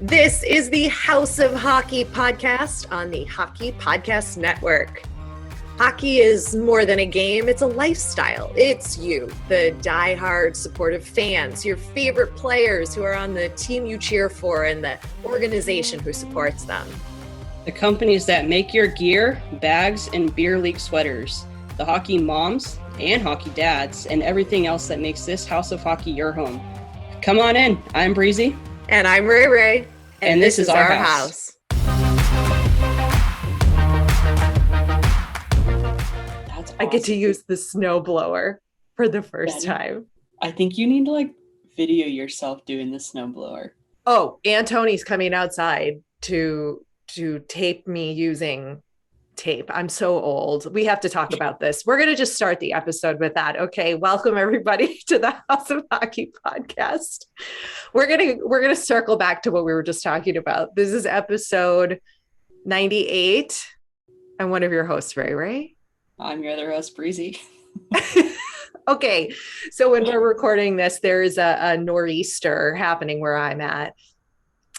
This is the House of Hockey podcast on the Hockey Podcast Network. Hockey is more than a game, it's a lifestyle. It's you, the diehard supportive fans, your favorite players who are on the team you cheer for, and the organization who supports them. The companies that make your gear, bags, and beer league sweaters. The hockey moms and hockey dads, and everything else that makes this House of Hockey your home. Come on in. I'm Breezy. And I'm Rae Rae. And this is our house. That's awesome. I get to use the snowblower for the first time. I think you need to video yourself doing the snowblower. Oh, and Tony's coming outside to tape me using tape. I'm so old. We have to talk about this. We're going to just start the episode with that. Okay. Welcome everybody to the House of Hockey podcast. We're going to circle back to what we were just talking about. This is episode 98. I'm one of your hosts, Rae Rae. I'm your other host, Breezy. Okay. So when we're recording this, there is a nor'easter happening where I'm at.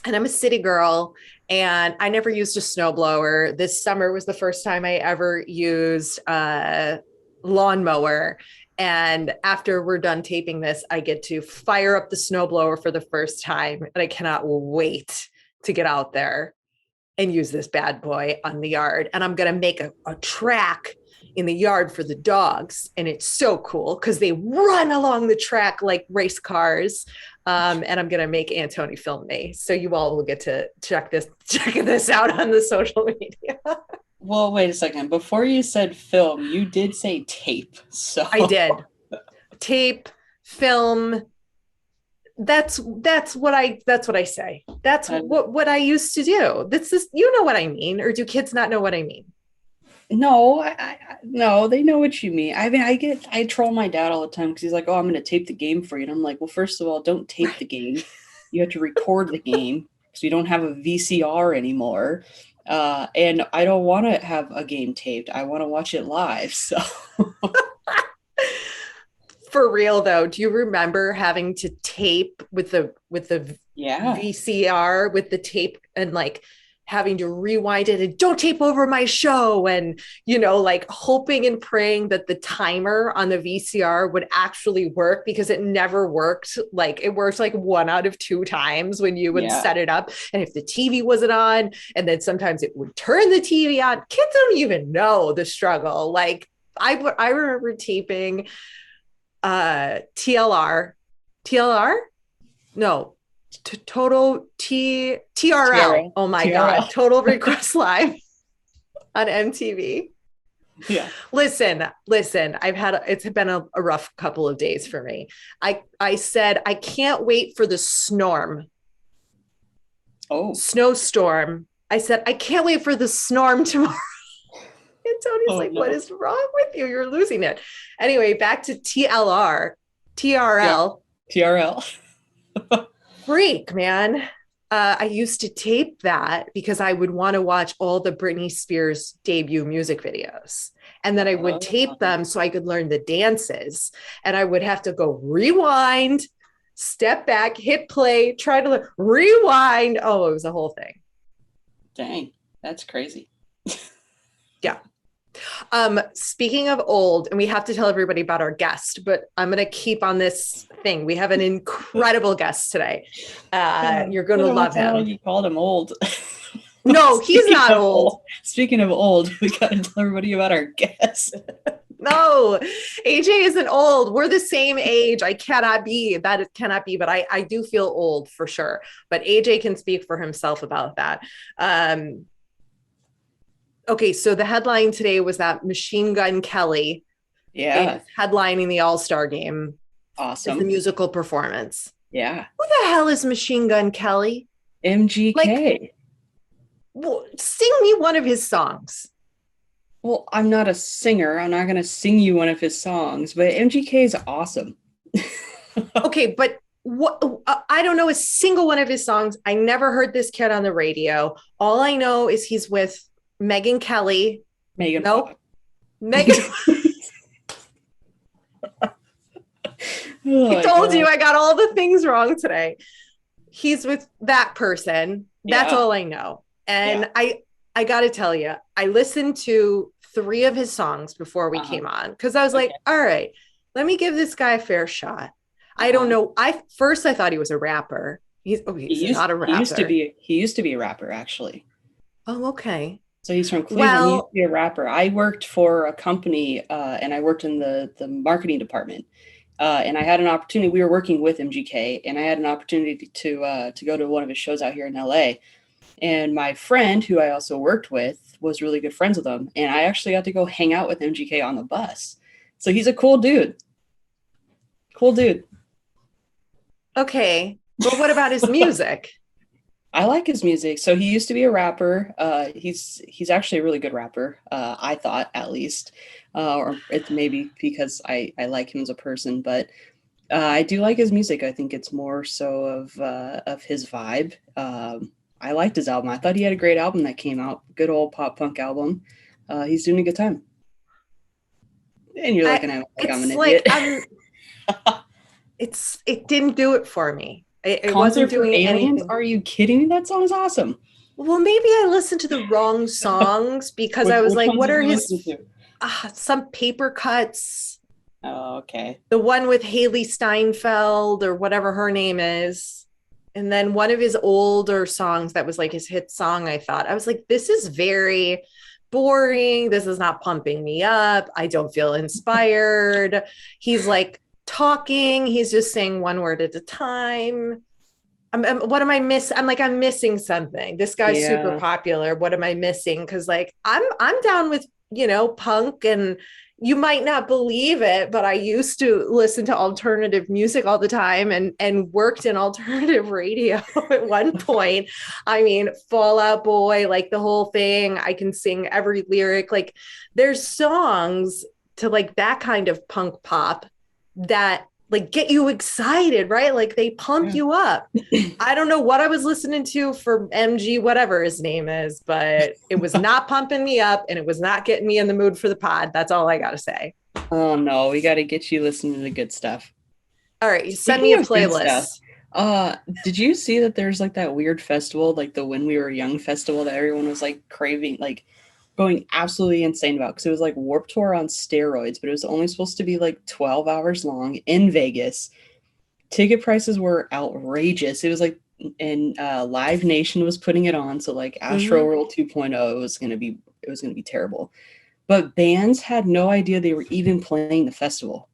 And I'm a city girl, and I never used a snowblower. This summer was the first time I ever used a lawnmower. And after we're done taping this, I get to fire up the snowblower for the first time. And I cannot wait to get out there and use this bad boy on the yard. And I'm going to make a track in the yard for the dogs. And it's so cool because they run along the track like race cars. And I'm going to make Antoni film me. So you all will get to check this out on the social media. Well, wait a second. Before you said film, you did say tape. So I did. Tape, film. That's what I say. That's what I used to do. This is, you know what I mean, or do kids not know what I mean? No, no, they know what you mean. I mean, I troll my dad all the time because he's like, "Oh, I'm going to tape the game for you," and I'm like, "Well, first of all, don't tape the game. You have to record the game because we don't have a VCR anymore, and I don't want to have a game taped. I want to watch it live." So, for real though, do you remember having to tape with the VCR with the tape and having to rewind it and don't tape over my show, and hoping and praying that the timer on the VCR would actually work, because it never worked. It worked 1 out of 2 times when you would set it up, and if the TV wasn't on, and then sometimes it would turn the TV on. Kids don't even know the struggle. I remember taping TRL. Oh my God. Total Request Live on MTV. Yeah. Listen, it's been a rough couple of days for me. I said, I can't wait for the storm. Oh, snowstorm. I said, I can't wait for the storm tomorrow. And Tony's no. What is wrong with you? You're losing it. Anyway, back to TRL. TRL. Freak, man. I used to tape that because I would want to watch all the Britney Spears debut music videos. And then I would tape them so I could learn the dances. And I would have to go rewind, step back, hit play, try to rewind. Oh, it was a whole thing. Dang, that's crazy. Yeah. Speaking of old, and we have to tell everybody about our guest, but I'm going to keep on this thing. We have an incredible guest today. You're going to love him. You called him old. No, he's not old. Speaking of old, we got to tell everybody about our guest. No, AJ isn't old. We're the same age. It cannot be, but I do feel old for sure. But AJ can speak for himself about that. Okay, so the headline today was that Machine Gun Kelly is headlining the All-Star game. Awesome. It's the musical performance. Yeah. Who the hell is Machine Gun Kelly? MGK. Well, sing me one of his songs. Well, I'm not a singer. I'm not going to sing you one of his songs, but MGK is awesome. Okay, but I don't know a single one of his songs. I never heard this kid on the radio. All I know is he's with Megyn Kelly. Megan. Nope. Megan. I told you I got all the things wrong today. he's with that person. That's Yeah. all I know. Yeah. And I got to tell you, I listened to 3 of his songs before we Uh-huh. came on because I was Okay. like, all right, let me give this guy a fair shot. I don't Uh-huh. know. I thought he was a rapper. He He's used not a he used to rapper. be he used to be a rapper actually. Oh, okay. So he's from Cleveland. He used to Well, be a rapper. I worked for a company, and I worked in the marketing department. And I had an opportunity. We were working with MGK, and I had an opportunity to go to one of his shows out here in LA. And my friend, who I also worked with, was really good friends with him, and I actually got to go hang out with MGK on the bus. So he's a cool dude. Cool dude. okay. But what about his music? I like his music. So he used to be a rapper. He's actually a really good rapper. I thought, at least, or it's maybe because I like him as a person, but I do like his music. I think it's more so of his vibe. I liked his album. I thought he had a great album that came out. Good old pop punk album. He's doing a good time. And you're looking at me like I'm an It's like idiot. it didn't do it for me. It wasn't Concert for doing Aliens? anything. Are you kidding me? That song is awesome. Well, maybe I listened to the wrong songs because I was Which like, ones what did are you his listen to? some paper cuts? Oh, okay. The one with Haley Steinfeld or whatever her name is. And then one of his older songs that was like his hit song, I thought. I was like, this is very boring. This is not pumping me up. I don't feel inspired. He's like talking, he's just saying one word at a time. What am I missing? I'm like, I'm missing something. This guy's super Yeah. popular. What am I missing? Because like I'm down with, punk, and you might not believe it, but I used to listen to alternative music all the time and worked in alternative radio at one point. I mean, Fall Out Boy, like the whole thing. I can sing every lyric. Like there's songs to like that kind of punk pop that like get you excited, right? Like they pump Yeah. you up. I don't know what I was listening to for MG, whatever his name is, but it was not pumping me up and it was not getting me in the mood for the pod. That's all I got to say. Oh no, we got to get you listening to the good stuff. All right, send me Speaking a of good stuff, playlist. did you see that there's like that weird festival, like the When We Were Young festival that everyone was like craving, like going absolutely insane about because it was like Warp Tour on steroids, but it was only supposed to be like 12 hours long in Vegas. Ticket prices were outrageous. It was like, and Live Nation was putting it on, so like Astro Mm-hmm. World 2.0 it was gonna be terrible. But bands had no idea they were even playing the festival.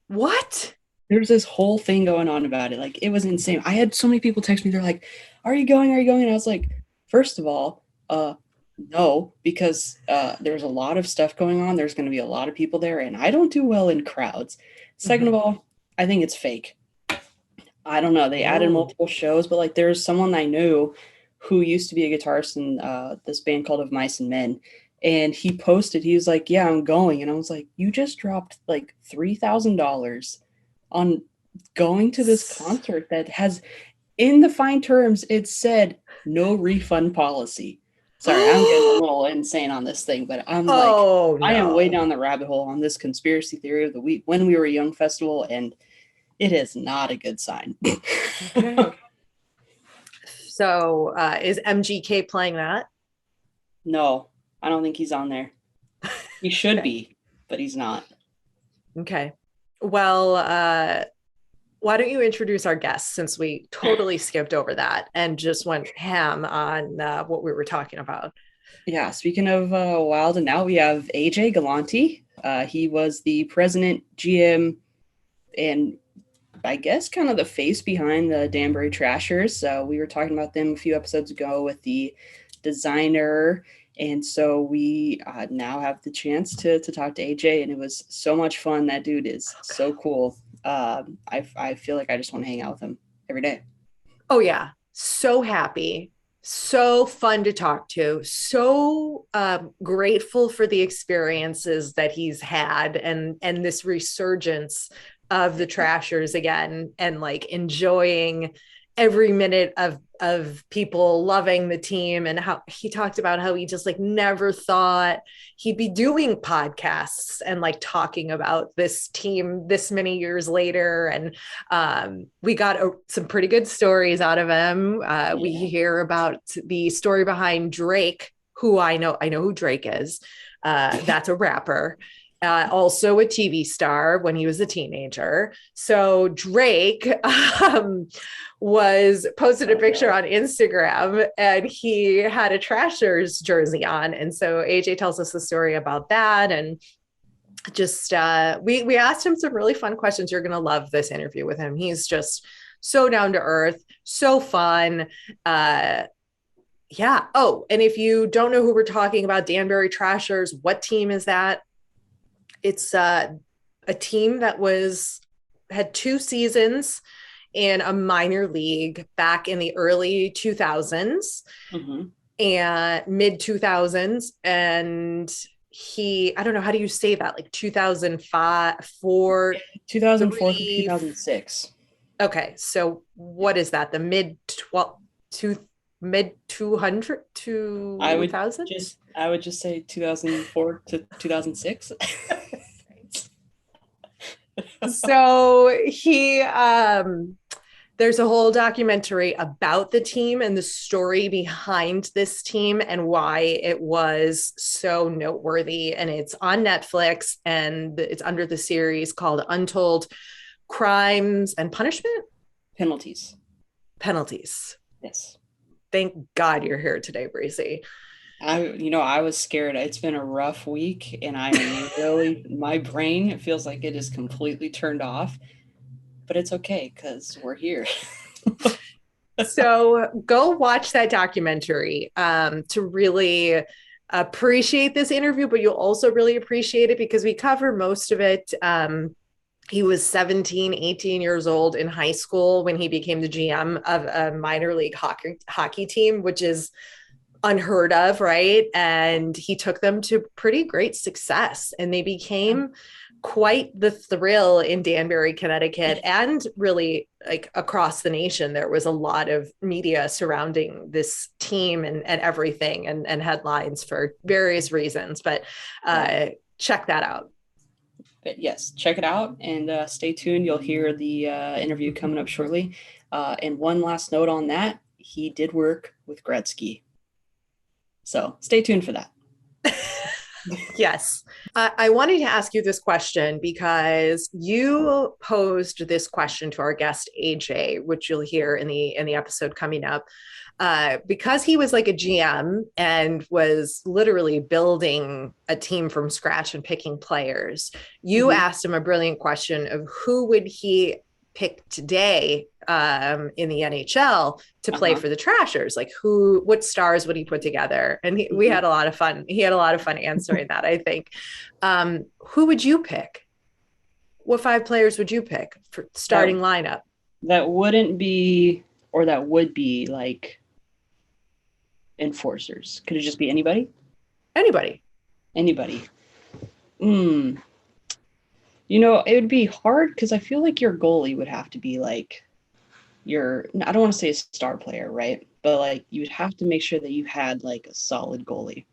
What? There's this whole thing going on about it. Like it was insane. I had so many people text me. They're like, "Are you going? Are you going?" And I was like, first of all, no, because there's a lot of stuff going on. There's going to be a lot of people there, and I don't do well in crowds. Second of Mm-hmm. all, I think it's fake. I don't know. They added Oh. multiple shows, but like there's someone I knew who used to be a guitarist in this band called Of Mice and Men. And he posted, he was like, "Yeah, I'm going." And I was like, "You just dropped like $3,000 on going to this concert that has, in the fine terms, it said no refund policy." Sorry, I'm getting a little insane on this thing, but I'm like, Oh I am way no. down the rabbit hole on this conspiracy theory of the week When We Were Young festival, and it is not a good sign. Okay. So is MGK playing that? No, I don't think he's on there. He should Okay. be, but he's not. Okay. Well, why don't you introduce our guests since we totally skipped over that and just went ham on what we were talking about? Yeah, speaking of Wild and Out, we have AJ Galante. He was the president, GM, and I guess kind of the face behind the Danbury Trashers. We were talking about them a few episodes ago with the designer. And so we now have the chance to talk to AJ, and it was so much fun. That dude is so cool. I feel like I just want to hang out with him every day. Oh, yeah. So happy. So fun to talk to. So grateful for the experiences that he's had and this resurgence of the Trashers again and like enjoying every minute of people loving the team, and how he talked about how he just like never thought he'd be doing podcasts and like talking about this team this many years later. And we got some pretty good stories out of him. We hear about the story behind Drake, who I know who Drake is. That's a rapper. Also a TV star when he was a teenager. So Drake was posted a picture on Instagram, and he had a Trashers jersey on. And so AJ tells us the story about that. And just we asked him some really fun questions. You're going to love this interview with him. He's just so down to earth, so fun. Yeah. Oh, and if you don't know who we're talking about, Danbury Trashers, what team is that? It's a team that had 2 seasons in a minor league back in the early 2000s and mid 2000s. And I don't know, how do you say that? Like 2005, 2004 to 2006. Okay. So what is that? The mid 200 to I would just say 2004 to 2006. So there's a whole documentary about the team and the story behind this team and why it was so noteworthy. And it's on Netflix, and it's under the series called Untold Crimes and Punishment? Penalties. Yes. Thank God you're here today, Breezy. I was scared. It's been a rough week, and my brain feels like it is completely turned off, but it's okay because we're here. So go watch that documentary to really appreciate this interview, but you'll also really appreciate it because we cover most of it. He was 17, 18 years old in high school when he became the GM of a minor league hockey team, which is unheard of, right? And he took them to pretty great success, and they became quite the thrill in Danbury, Connecticut, and really like across the nation. There was a lot of media surrounding this team and everything, and headlines for various reasons, but check that out. But yes, check it out, and stay tuned. You'll hear the interview coming up shortly. And one last note on that, he did work with Gretzky. So stay tuned for that. Yes. I wanted to ask you this question because you posed this question to our guest, AJ, which you'll hear in the episode coming up. Because he was like a GM and was literally building a team from scratch and picking players, you asked him a brilliant question of who would he pick today in the NHL to play for the Trashers? Like what stars would he put together? And we had a lot of fun. He had a lot of fun answering that, I think. Who would you pick? What 5 players would you pick for starting lineup? That wouldn't be, or that would be like enforcers. Could it just be anybody? Anybody. It would be hard because I feel like your goalie would have to be like I don't want to say a star player, right? But like you would have to make sure that you had like a solid goalie.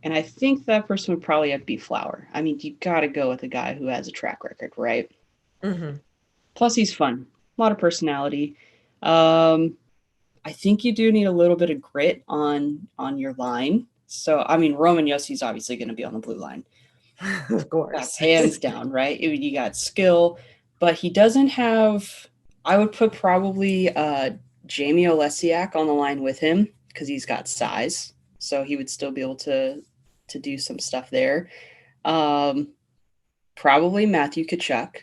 And I think that person would probably have to be Flower. I mean, you got to go with a guy who has a track record, right? Plus he's fun. A lot of personality. I think you do need a little bit of grit on your line. So, I mean, Roman Yossi's obviously going to be on the blue line. Of course. That's hands down, right? You got skill, but he doesn't have, I would put probably Jamie Olesiak on the line with him because he's got size. So he would still be able to do some stuff there. Probably Matthew Tkachuk.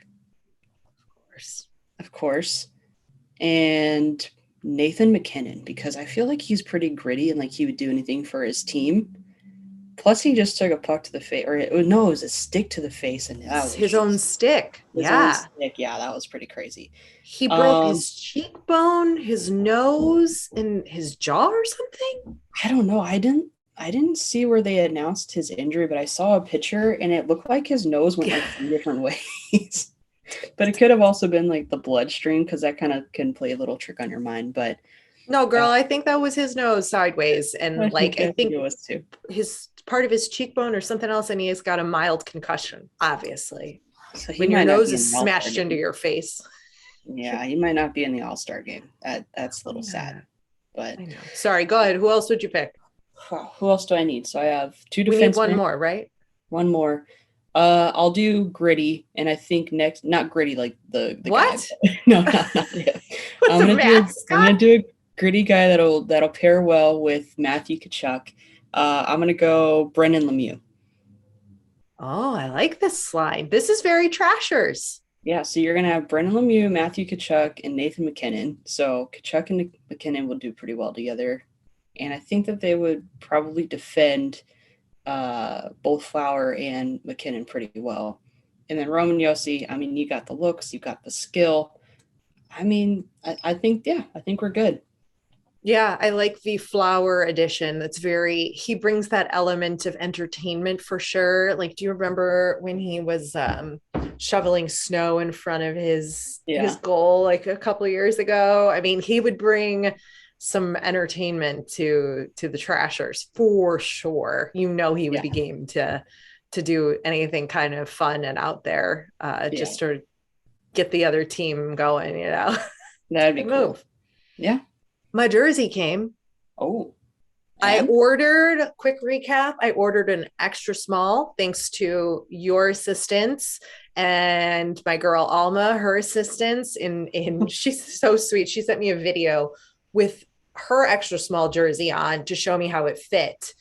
Of course. And Nathan McKinnon, because I feel like he's pretty gritty and like he would do anything for his team. Plus, he just took a puck to the face, it was a stick to the face, and that was his own stick. Yeah, that was pretty crazy. He broke his cheekbone, his nose, and his jaw or something. I don't know. I didn't see where they announced his injury, but I saw a picture, and it looked like his nose went like 3 different ways. But it could have also been like the bloodstream because that kind of can play a little trick on your mind. But No, girl, I think that was his nose sideways. And I like, I think it was too. his part of his cheekbone or something else, and he has got a mild concussion, obviously. So he When your might not nose be in is the All-Star smashed into game. your face. Yeah, he might not be in the All-Star game. That's a little Yeah. sad. But I know. Sorry, go ahead. Who else would you pick? who else do I need? So I have two We need one defensemen. more, right? One more. I'll do Gritty, and I think next, not Gritty like the What? guy. No, not him. With I'm the gonna mascot? do a Gritty guy that'll pair well with Matthew Tkachuk. I'm gonna go Brendan Lemieux. Oh, I like this slide. This is very Trashers. Yeah, so you're gonna have Brendan Lemieux, Matthew Tkachuk, and Nathan MacKinnon. So Tkachuk and McKinnon will do pretty well together, and I think that they would probably defend both Flower and McKinnon pretty well. And then Roman Yossi, I mean, you got the looks, you got the skill. I mean, I think we're good. Yeah, I like the Flower edition. He brings that element of entertainment for sure. Like, do you remember when he was shoveling snow in front of his goal like a couple of years ago? I mean, he would bring some entertainment to the Trashers for sure. You know, he would be game to do anything kind of fun and out there, just to get the other team going, you know. That'd be cool. Move. Yeah. My jersey came. Oh. I ordered, quick recap, I ordered an extra small thanks to your assistance and my girl Alma, her assistance in she's so sweet. She sent me a video with her extra small jersey on to show me how it fit.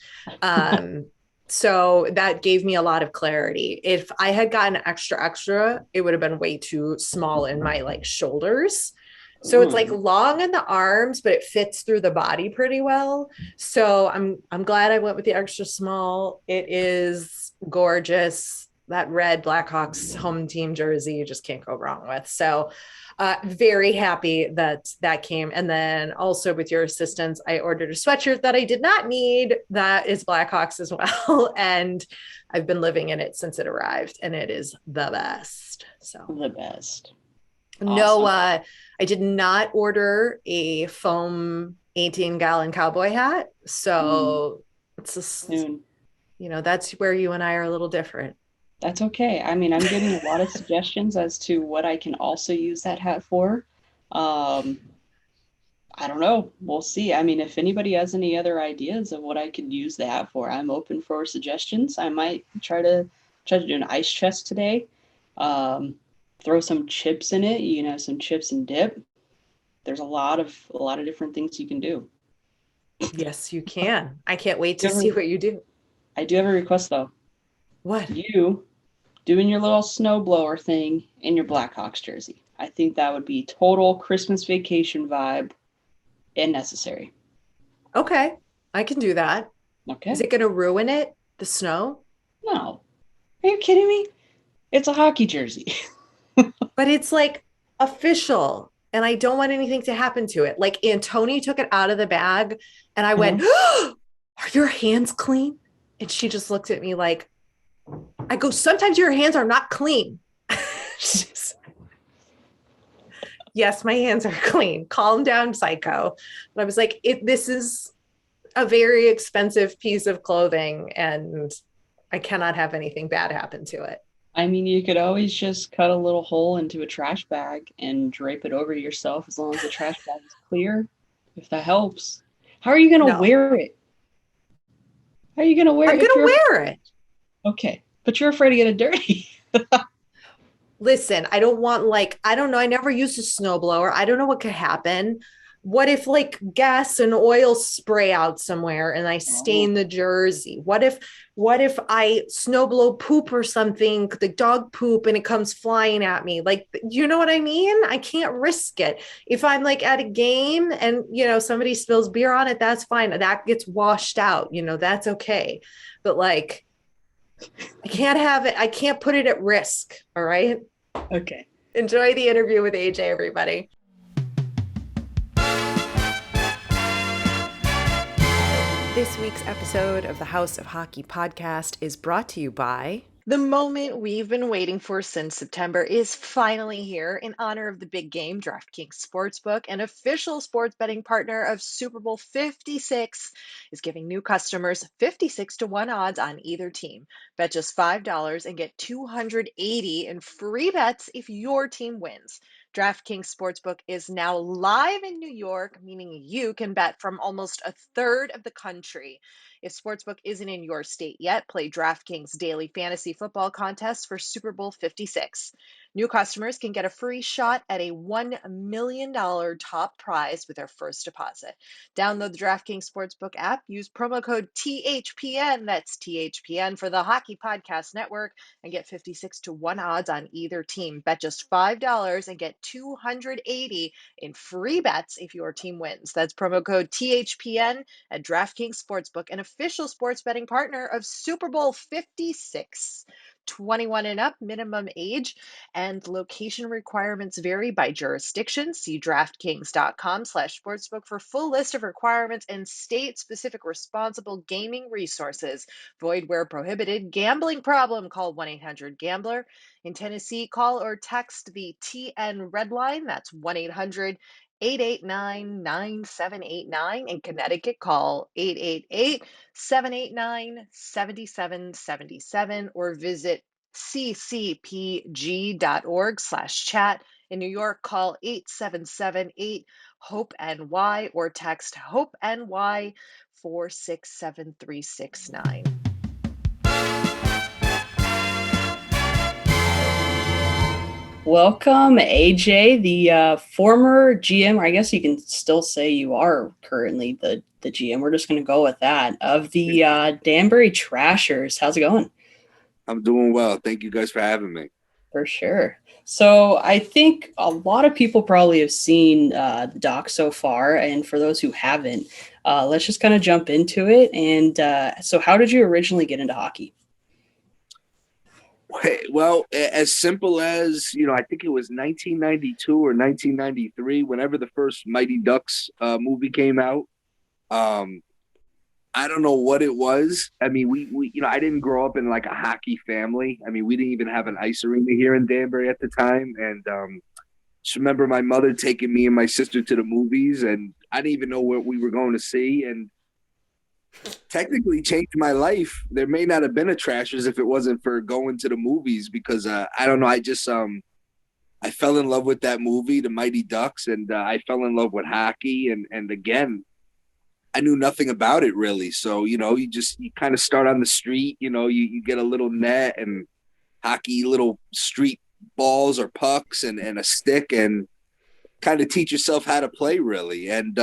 So that gave me a lot of clarity. If I had gotten extra, it would have been way too small in my like shoulders. So it's like long in the arms, but it fits through the body pretty well. So I'm glad I went with the extra small. It is gorgeous. That red Blackhawks home team jersey, you just can't go wrong with. So very happy that came. And then also with your assistance, I ordered a sweatshirt that I did not need. That is Blackhawks as well. And I've been living in it since it arrived, and it is the best. So the best. Awesome. No, I did not order a foam 18-gallon cowboy hat. So it's just, you know, that's where you and I are a little different. That's okay. I mean, I'm getting a lot of suggestions as to what I can also use that hat for. I don't know. We'll see. I mean, if anybody has any other ideas of what I could use the hat for, I'm open for suggestions. I might try to do an ice chest today. Throw some chips in it, you know, some chips and dip. There's a lot of different things you can do. Yes, you can. I can't wait to see what you do. I do have a request though. What? You doing your little snowblower thing in your Blackhawks jersey. I think that would be total Christmas vacation vibe and necessary. Okay, I can do that. Okay. Is it going to ruin it, the snow? No. Are you kidding me? It's a hockey jersey. But it's like official, and I don't want anything to happen to it. Like Antoni took it out of the bag, and I went, "Are your hands clean?" And she just looked at me like, I go, "Sometimes your hands are not clean." Yes, my hands are clean. Calm down, psycho. But I was like, this is a very expensive piece of clothing, and I cannot have anything bad happen to it. I mean, you could always just cut a little hole into a trash bag and drape it over yourself as long as the trash bag is clear, if that helps. How are you going to wear it? How are you going to wear it? I'm going to wear it. Okay. But you're afraid to get it dirty. Listen, I don't want I don't know. I never used a snowblower. I don't know what could happen. What if like gas and oil spray out somewhere and I stain the jersey? What if I snowblow poop or something, the dog poop, and it comes flying at me? Like, you know what I mean? I can't risk it. If I'm like at a game and, you know, somebody spills beer on it, that's fine. That gets washed out, you know, that's okay. But like, I can't have it. I can't put it at risk. All right. Okay. Enjoy the interview with AJ, everybody. This week's episode of the House of Hockey podcast is brought to you by The moment we've been waiting for since September is finally here in honor of the big game. DraftKings Sportsbook, an official sports betting partner of Super Bowl 56, is giving new customers 56 to 1 odds on either team. Bet just $5 and get 280 in free bets if your team wins. DraftKings Sportsbook is now live in New York, meaning you can bet from almost a third of the country. If Sportsbook isn't in your state yet, play DraftKings Daily Fantasy Football Contest for Super Bowl 56. New customers can get a free shot at a $1 million top prize with their first deposit. Download the DraftKings Sportsbook app, use promo code THPN, that's THPN for the Hockey Podcast Network, and get 56 to 1 odds on either team. Bet just $5 and get 280 in free bets if your team wins. That's promo code THPN at DraftKings Sportsbook, an official sports betting partner of Super Bowl 56. 21 and up, minimum age, and location requirements vary by jurisdiction. See DraftKings.com/sportsbook for full list of requirements and state-specific responsible gaming resources. Void where prohibited. Gambling problem? Call 1-800-GAMBLER. In Tennessee, call or text the TN Red Line. That's 1-800-889-9789. In Connecticut, call 888-789-7777 or visit ccpg.org/chat. In New York, call 877-8-HOPE-NY or text HOPE-NY 467369. Welcome, AJ, the former GM, or I guess you can still say you are currently the GM. We're just going to go with that, of the Danbury Trashers. How's it going? I'm doing well. Thank you guys for having me. For sure. So I think a lot of people probably have seen the doc so far. And for those who haven't, let's just kind of jump into it. And so how did you originally get into hockey? Well, as simple as, I think it was 1992 or 1993, whenever the first Mighty Ducks movie came out. I don't know what it was. I mean, we I didn't grow up in like a hockey family. I mean, we didn't even have an ice arena here in Danbury at the time. And just remember my mother taking me and my sister to the movies, and I didn't even know what we were going to see. And technically changed my life. There may not have been a Trashers if it wasn't for going to the movies, because I don't know. I just I fell in love with that movie, The Mighty Ducks, and I fell in love with hockey. And again, I knew nothing about it really. So, you kind of start on the street, you get a little net and hockey, little street balls or pucks and a stick, and kind of teach yourself how to play really. And,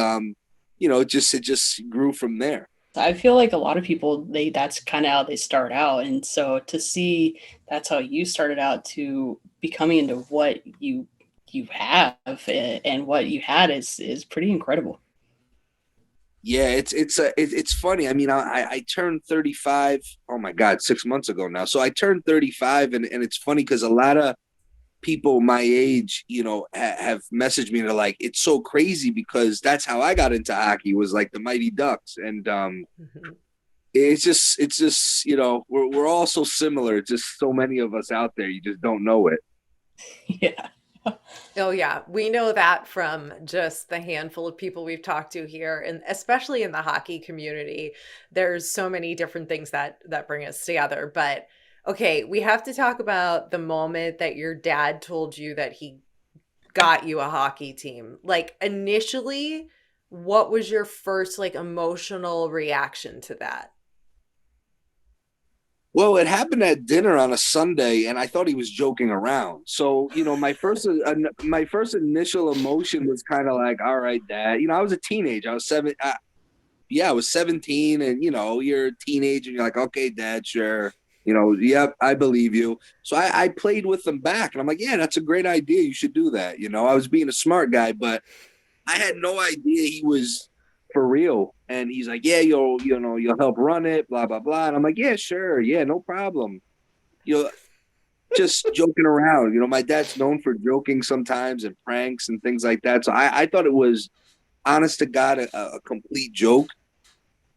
it just grew from there. I feel like a lot of people, that's kind of how they start out. And so to see that's how you started out to becoming into what you have and what you had is pretty incredible. Yeah, it's funny. I mean, I turned 35. Oh my God, 6 months ago now. So I turned 35, and it's funny because a lot of people my age, have messaged me. And they're like, it's so crazy because that's how I got into hockey, was like the Mighty Ducks. And it's just we're all so similar. Just so many of us out there, you just don't know it. Yeah. Oh, yeah. We know that from just the handful of people we've talked to here, and especially in the hockey community. There's so many different things that bring us together. But okay, we have to talk about the moment that your dad told you that he got you a hockey team. Like, initially, what was your first emotional reaction to that? Well, it happened at dinner on a Sunday, and I thought he was joking around. So, my first initial emotion was kind of like, all right, Dad. I was a teenager. I was 17, and, you're a teenager, and you're like, okay, Dad, sure. Yep, I believe you. So I played with them back, and I'm like, yeah, that's a great idea. You should do that. I was being a smart guy, but I had no idea he was for real. And he's like, yeah, you'll help run it, blah, blah, blah. And I'm like, yeah, sure. Yeah, no problem. Just joking around. My dad's known for joking sometimes and pranks and things like that. So I thought it was, honest to God, a complete joke.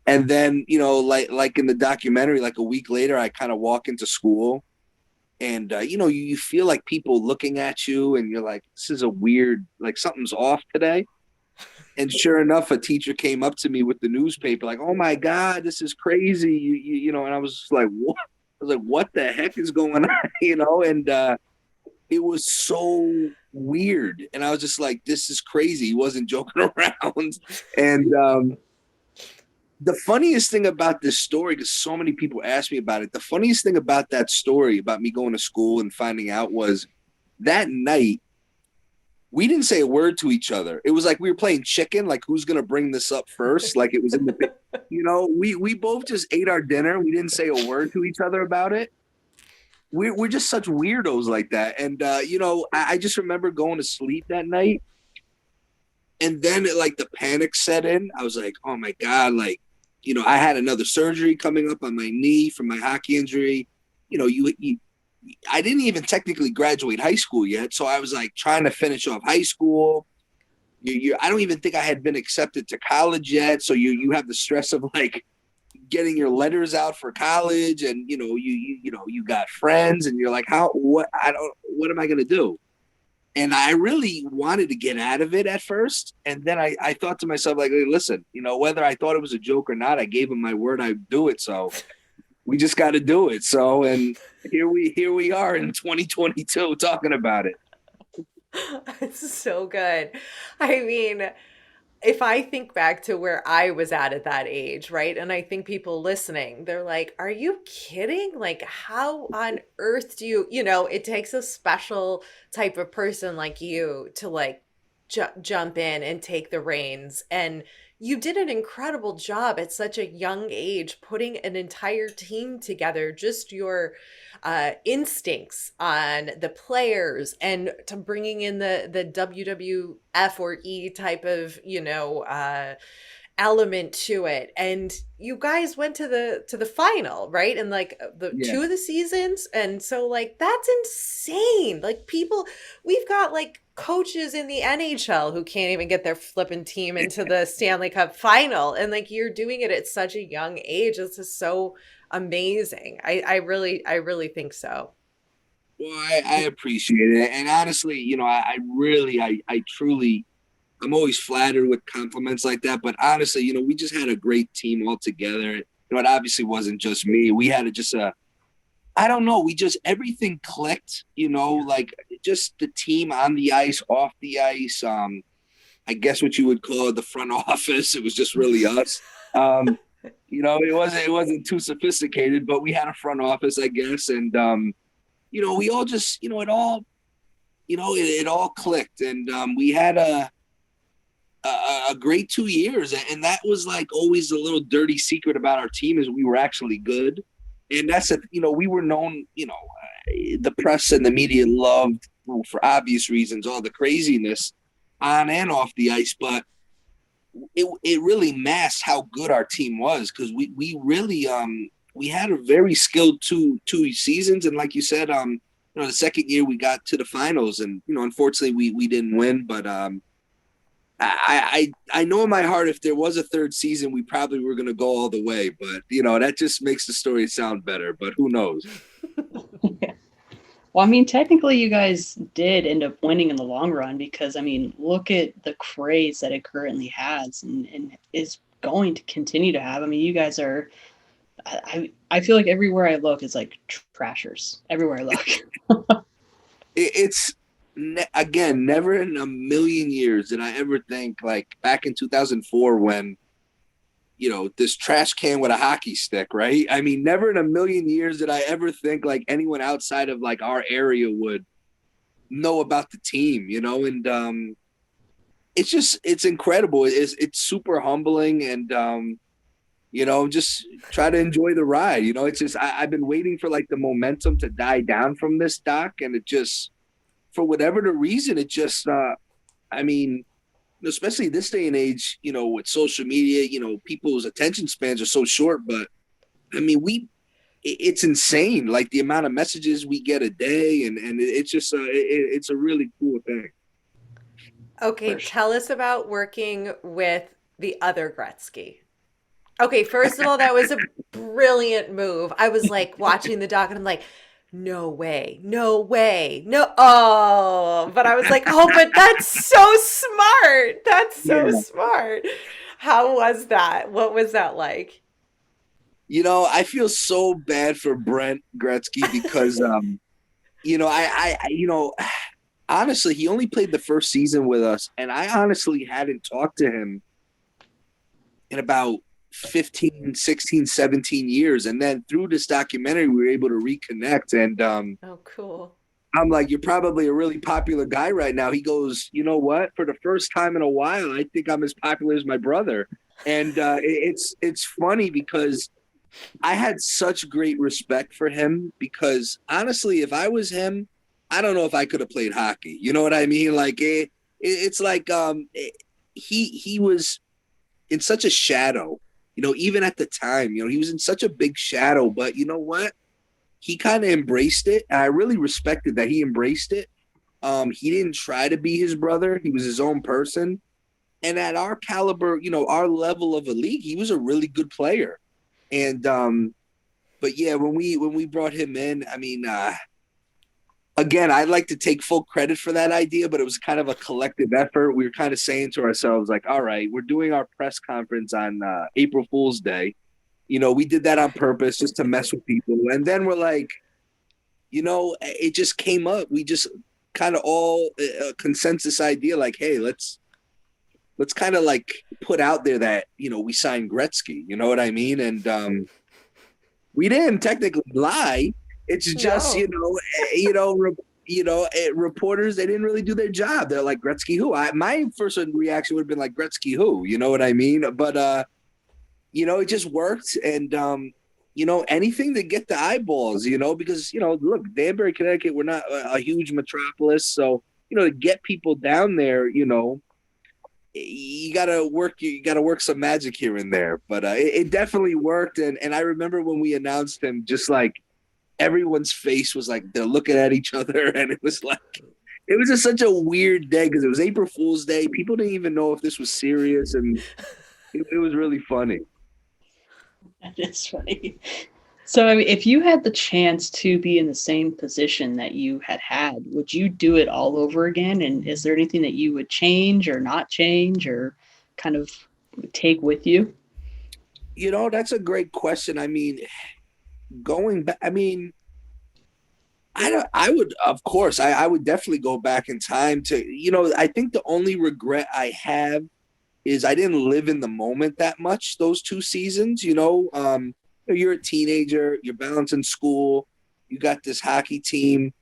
And then, like in the documentary, like a week later, I kind of walk into school And you feel like people looking at you, and you're like, this is a weird, like something's off today. And sure enough, a teacher came up to me with the newspaper, like, "Oh my God, this is crazy!" And I was just like, "What?" I was like, "What the heck is going on?" And it was so weird, and I was just like, "This is crazy." He wasn't joking around, and the funniest thing about this story, because so many people ask me about it, the funniest thing about that story about me going to school and finding out was that night we didn't say a word to each other. It was like we were playing chicken, like who's gonna bring this up first? Like it was in the, we both just ate our dinner. We didn't say a word to each other about it. We're just such weirdos like that. And I just remember going to sleep that night, and then like the panic set in. I was like, oh my God, like, I had another surgery coming up on my knee from my hockey injury. I didn't even technically graduate high school yet. So I was like trying to finish off high school. I don't even think I had been accepted to college yet. So you have the stress of like getting your letters out for college, and you got friends, and you're like, what am I going to do? And I really wanted to get out of it at first. And then I thought to myself, like, hey, listen, whether I thought it was a joke or not, I gave him my word I'd do it. So we just got to do it. So, and here we are in 2022 talking about it. It's so good. I mean, if I think back to where I was at that age, right? And I think people listening, they're like, are you kidding? Like, how on earth do it takes a special type of person like you to like jump in and take the reins. And you did an incredible job at such a young age, putting an entire team together, just your instincts on the players and to bringing in the WWF or E type of, element to it. And you guys went to the final, right? And like the Yeah. two of the seasons. And so like that's insane. Like we've got like coaches in the NHL who can't even get their flipping team into the Stanley Cup final. And like you're doing it at such a young age. This is so amazing. I really think so. Well, I appreciate it. And honestly, I truly, I'm always flattered with compliments like that. But honestly, we just had a great team all together. It obviously wasn't just me. We had I don't know, everything clicked, like just the team on the ice, off the ice. I guess what you would call the front office. It was just really us. It wasn't too sophisticated, but we had a front office, I guess. And, we all just, it all clicked. And we had a great 2 years, and that was like always a little dirty secret about our team is we were actually good, and that's we were known, the press and the media loved, for obvious reasons, all the craziness on and off the ice, but it really masked how good our team was, because we really we had a very skilled two seasons, and like you said, the second year we got to the finals, and unfortunately we didn't win, but I know in my heart if there was a third season, we probably were going to go all the way. But, that just makes the story sound better. But who knows? Yeah. Well, I mean, technically, you guys did end up winning in the long run because, I mean, look at the craze that it currently has and is going to continue to have. I mean, you guys are – I feel like everywhere I look is like trashers. Everywhere I look. It's – again, never in a million years did I ever think, like back in 2004 when, this trash can with a hockey stick, right? I mean, never in a million years did I ever think like anyone outside of like our area would know about the team, and it's incredible. It's super humbling, and just try to enjoy the ride. It's just I've been waiting for like the momentum to die down from this, Doc, and it just, for whatever the reason, it just, I mean, especially this day and age, with social media, people's attention spans are so short, but I mean, it's insane. Like the amount of messages we get a day, and it's just, it's a really cool thing. Okay, tell us about working with the other Gretzky. Okay, first of all, that was a brilliant move. I was like watching the doc and I'm like, No way. No way. No. Oh, but I was like, oh, but that's so smart. That's so Yeah. smart. How was that? What was that like? I feel so bad for Brent Gretzky because, honestly, he only played the first season with us, and I honestly hadn't talked to him in about 15, 16, 17 years. And then through this documentary, we were able to reconnect. And Oh, cool. I'm like, you're probably a really popular guy right now. He goes, you know what? For the first time in a while, I think I'm as popular as my brother. And it's funny because I had such great respect for him because honestly, if I was him, I don't know if I could have played hockey. You know what I mean? Like it's like he was in such a shadow, even at the time, he was in such a big shadow, but you know what? He kind of embraced it. And I really respected that he embraced it. He didn't try to be his brother. He was his own person. And at our caliber, our level of a league, he was a really good player. And but yeah, when we brought him in, I mean, again, I'd like to take full credit for that idea, but it was kind of a collective effort. We were kind of saying to ourselves, like, all right, we're doing our press conference on April Fool's Day. We did that on purpose just to mess with people. And then we're like, it just came up. We just kind of all a consensus idea, like, hey, let's kind of like put out there that, we signed Gretzky. You know what I mean? And we didn't technically lie. It's just, No. reporters, they didn't really do their job. They're like, Gretzky who? My first reaction would have been like, Gretzky who? You know what I mean? But it just worked. And anything to get the eyeballs, because look, Danbury, Connecticut, we're not a huge metropolis. So, to get people down there, you gotta work some magic here and there. But it definitely worked. And I remember when we announced him, just like everyone's face was like they're looking at each other, and it was just such a weird day because it was April Fool's Day. People didn't even know if this was serious, and it was really funny. That is funny. So, I mean, if you had the chance to be in the same position that you had, would you do it all over again? And is there anything that you would change or not change or kind of take with you? That's a great question. I mean, going back, I mean, I would, of course, I would definitely go back in time to, I think the only regret I have is I didn't live in the moment that much those 2 seasons. You're a teenager, you're balancing school, you got this hockey team.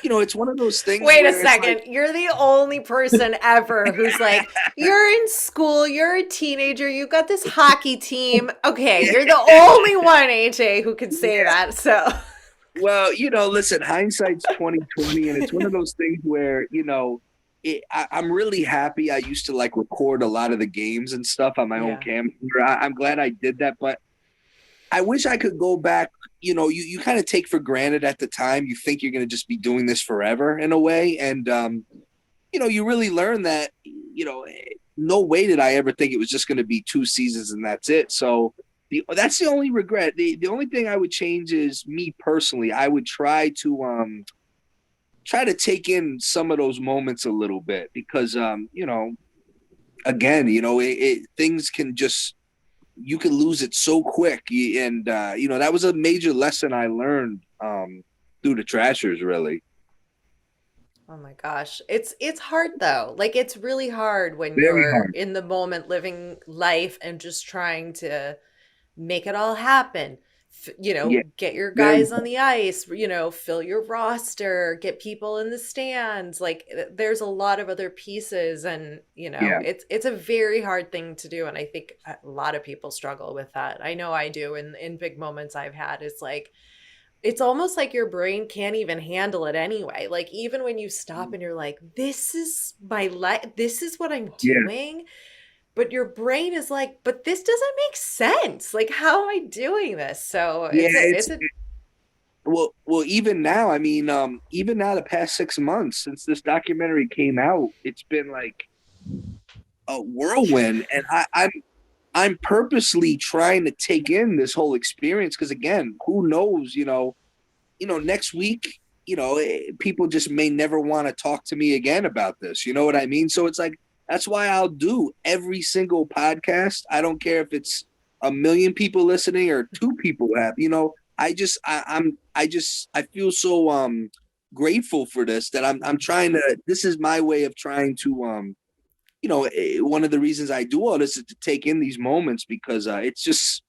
It's one of those things. Wait a where second. like, You're the only person ever who's like, you're in school, you're a teenager, you got this hockey team. Okay, you're the only one, AJ, who can say that. So, well, listen, hindsight's 2020, and it's one of those things where I'm really happy. I used to like record a lot of the games and stuff on my own camera. I'm glad I did that, but I wish I could go back. You kind of take for granted at the time. You think you're going to just be doing this forever in a way. And, you really learn that, no way did I ever think it was just going to be 2 seasons and that's it. So that's the only regret. The only thing I would change is me personally. I would try to take in some of those moments a little bit because, again, things can just, you can lose it so quick. And, that was a major lesson I learned through the Trashers, really. oh my gosh. It's hard though. Like it's really hard when Very you're hard. in the moment living life and just trying to make it all happen. Yeah, Get your very guys on the ice, fill your roster, get people in the stands. Like there's a lot of other pieces and, Yeah. it's a very hard thing to do and I think a lot of people struggle with that. I know I do in big moments I've had. It's like it's almost like your brain can't even handle it anyway. Like even when you stop and you're like, this is my life, this is what I'm Yeah. doing, but your brain is like, but this doesn't make sense. Like, how am I doing this? So Yeah. it's a Well, even now, I mean, even now, the past 6 months since this documentary came out, it's been like a whirlwind, and I'm purposely trying to take in this whole experience because, again, who knows? next week, people just may never want to talk to me again about this. You know what I mean? So it's like, that's why I'll do every single podcast. I don't care if it's a million people listening or two people have, I feel so grateful for this that I'm trying to, this is my way of trying to, one of the reasons I do all this is to take in these moments because it's just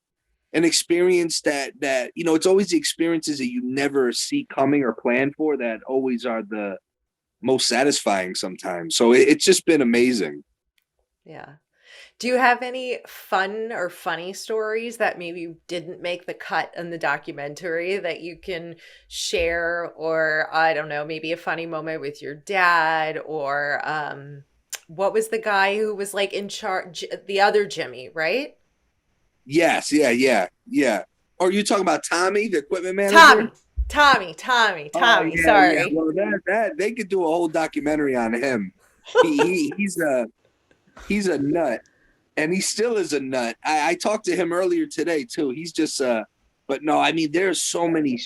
an experience that it's always the experiences that you never see coming or plan for that always are the most satisfying sometimes. So it's just been amazing. Yeah. Do you have any fun or funny stories that maybe didn't make the cut in the documentary that you can share? Or I don't know, maybe a funny moment with your dad or what was the guy who was like in charge, the other Jimmy, right? Yes, yeah. Are you talking about Tommy, the equipment Tommy, manager? Oh Tommy, yeah. sorry. Well, that they could do a whole documentary on him. He's a nut, and he still is a nut. I talked to him earlier today too. He's just but no, I mean there's so many.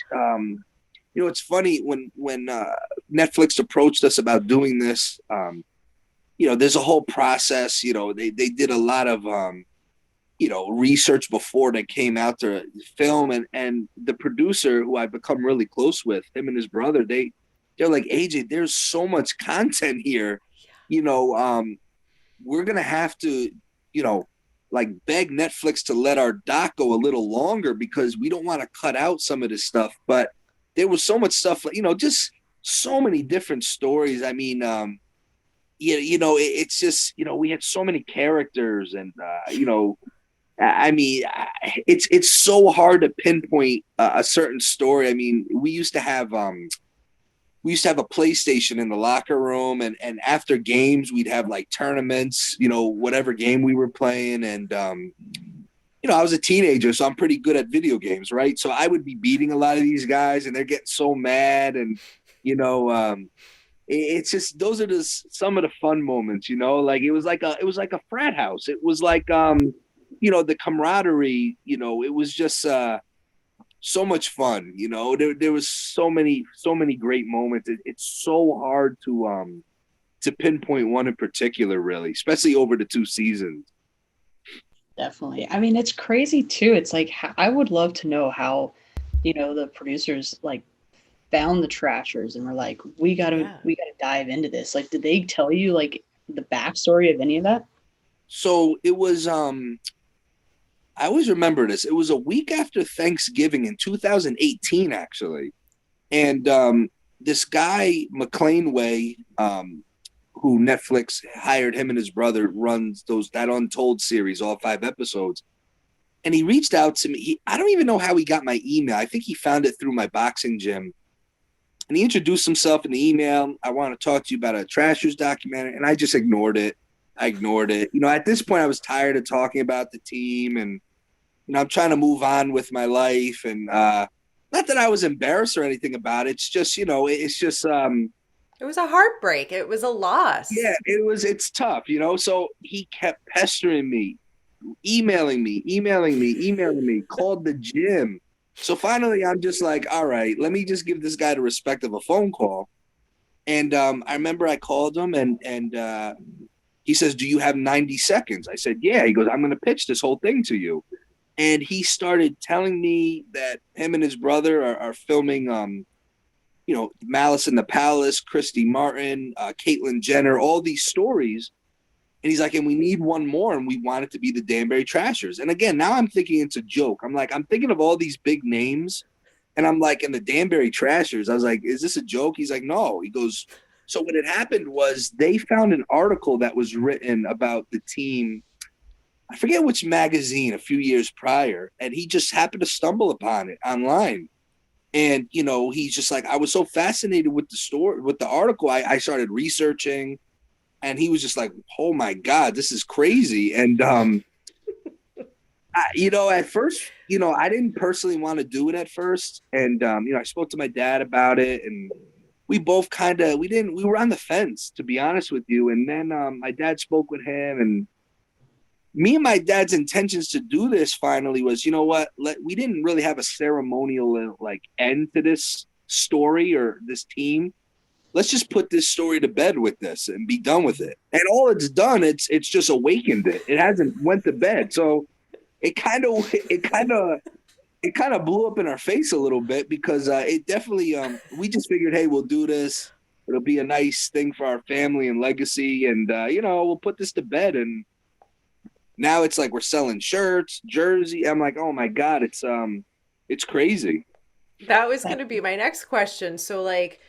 It's funny when Netflix approached us about doing this. There's a whole process. They did a lot of research before they came out to film, and the producer who I've become really close with, him and his brother, they're like, AJ, there's so much content here, we're gonna have to, like beg Netflix to let our doc go a little longer because we don't want to cut out some of this stuff. But there was so much stuff, just so many different stories. I mean, it's just, we had so many characters and, I mean, it's so hard to pinpoint a certain story. I mean, we used to have a PlayStation in the locker room, and after games, we'd have like tournaments, whatever game we were playing. And, I was a teenager, so I'm pretty good at video games, right? So I would be beating a lot of these guys, and they're getting so mad. And, it's just, those are just some of the fun moments, like it was like a frat house. It was like, the camaraderie, it was just so much fun. There was so many great moments. It's so hard to pinpoint one in particular, really, especially over the 2 seasons. Definitely. I mean, it's crazy too. It's like, I would love to know how, the producers like found the Trashers and were like, we gotta dive into this. Like, did they tell you like the backstory of any of that? So it was, I always remember this. It was a week after Thanksgiving in 2018, actually. And this guy, McLean Way, who Netflix hired, him and his brother, runs that Untold series, all 5 episodes. And he reached out to me. I don't even know how he got my email. I think he found it through my boxing gym. And he introduced himself in the email. I want to talk to you about a Trashers documentary. And I just ignored it. At this point, I was tired of talking about the team, and I'm trying to move on with my life. And not that I was embarrassed or anything about it. It's just, it's just. It was a heartbreak. It was a loss. Yeah, it's tough, So he kept pestering me, emailing me, called the gym. So finally, I'm just like, all right, let me just give this guy the respect of a phone call. And I remember I called him, and he says, do you have 90 seconds? I said, yeah. He goes, I'm going to pitch this whole thing to you. And he started telling me that him and his brother are filming, Malice in the Palace, Christy Martin, Caitlyn Jenner, all these stories. And he's like, and we need one more, and we want it to be the Danbury Trashers. And again, now I'm thinking it's a joke. I'm thinking of all these big names, and I'm like, in the Danbury Trashers. I was like, is this a joke? He's like, no. He goes, so what had happened was they found an article that was written about the team. I forget which magazine a few years prior, and he just happened to stumble upon it online. And, he's just like, I was so fascinated with the story, with the article, I started researching, and he was just like, oh my God, this is crazy. And, at first, I didn't personally want to do it at first. And, I spoke to my dad about it, and we both we were on the fence, to be honest with you. And then my dad spoke with him, and me and my dad's intentions to do this finally was, we didn't really have a ceremonial like end to this story or this team. Let's just put this story to bed with this and be done with it. And all it's done, it's just awakened it. It hasn't went to bed. So it kind of blew up in our face a little bit because it definitely we just figured, hey, we'll do this. It'll be a nice thing for our family and legacy, and we'll put this to bed. And now it's like we're selling shirts, jersey. I'm like, oh my god, it's crazy. That was going to be my next question. So, like,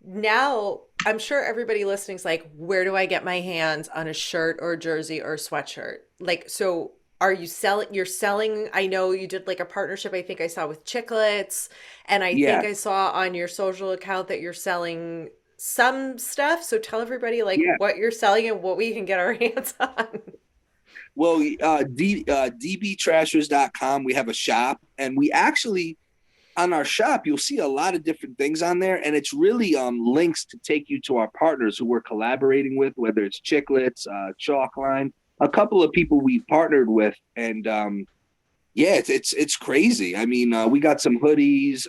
now I'm sure everybody listening's like, where do I get my hands on a shirt or a jersey or a sweatshirt? Like, so are you selling? You're selling. I know you did like a partnership. I think I saw with Chiclets, and I think Yeah, I saw on your social account that you're selling some stuff. So tell everybody like yeah. what you're selling and what we can get our hands on. Well, dbtrashers.com, we have a shop, and we actually on our shop, you'll see a lot of different things on there, and it's really links to take you to our partners who we're collaborating with, whether it's Chiclets, Chalkline, a couple of people we've partnered with, and yeah, it's crazy. I mean, we got some hoodies.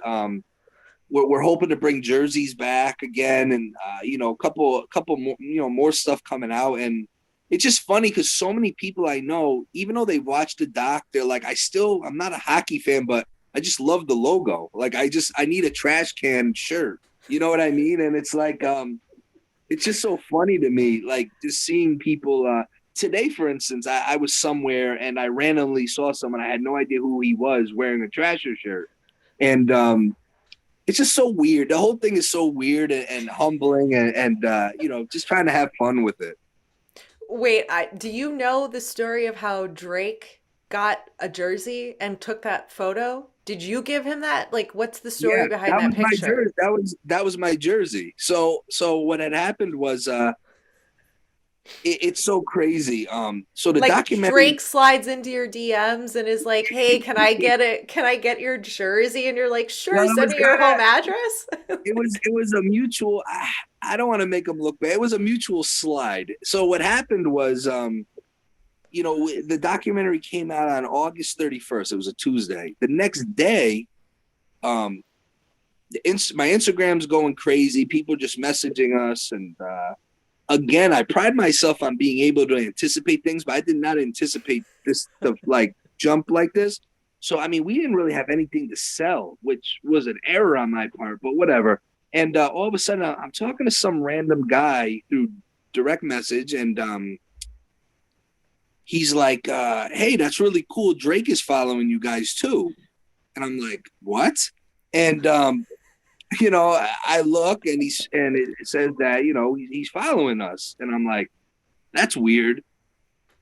We're hoping to bring jerseys back again, and a couple more, more stuff coming out, and it's just funny because so many people I know, even though they watch the doc, they're like, I'm not a hockey fan, but I just love the logo. Like I need a trash can shirt. You know what I mean? And it's like, it's just so funny to me. Like just seeing people, today, for instance, I was somewhere and I randomly saw someone. I had no idea who he was wearing a Trasher shirt. And, it's just so weird. The whole thing is so weird and humbling and just trying to have fun with it. Wait, do you know the story of how Drake got a jersey and took that photo? Did you give him that? Like, what's the story Yeah, behind that that was my picture? jersey. That was my jersey. So what had happened was it's so crazy. So the Like documentary, Drake slides into your DMs and is like, "Hey, can I get it? Can I get your jersey?" And you're like, no, "Sure, send me your home address." it was a mutual. I don't want to make them look bad. It was a mutual slide. So what happened was, the documentary came out on August 31st. It was a Tuesday. The next day, um, my Instagram's going crazy. People just messaging us, and again, I pride myself on being able to anticipate things, but I did not anticipate this to like jump like this. So I mean, we didn't really have anything to sell, which was an error on my part, but whatever. And all of a sudden, I'm talking to some random guy through direct message, and he's like, "Hey, that's really cool. Drake is following you guys too." And I'm like, "What?" And I look and it says that he's following us, and I'm like, that's weird.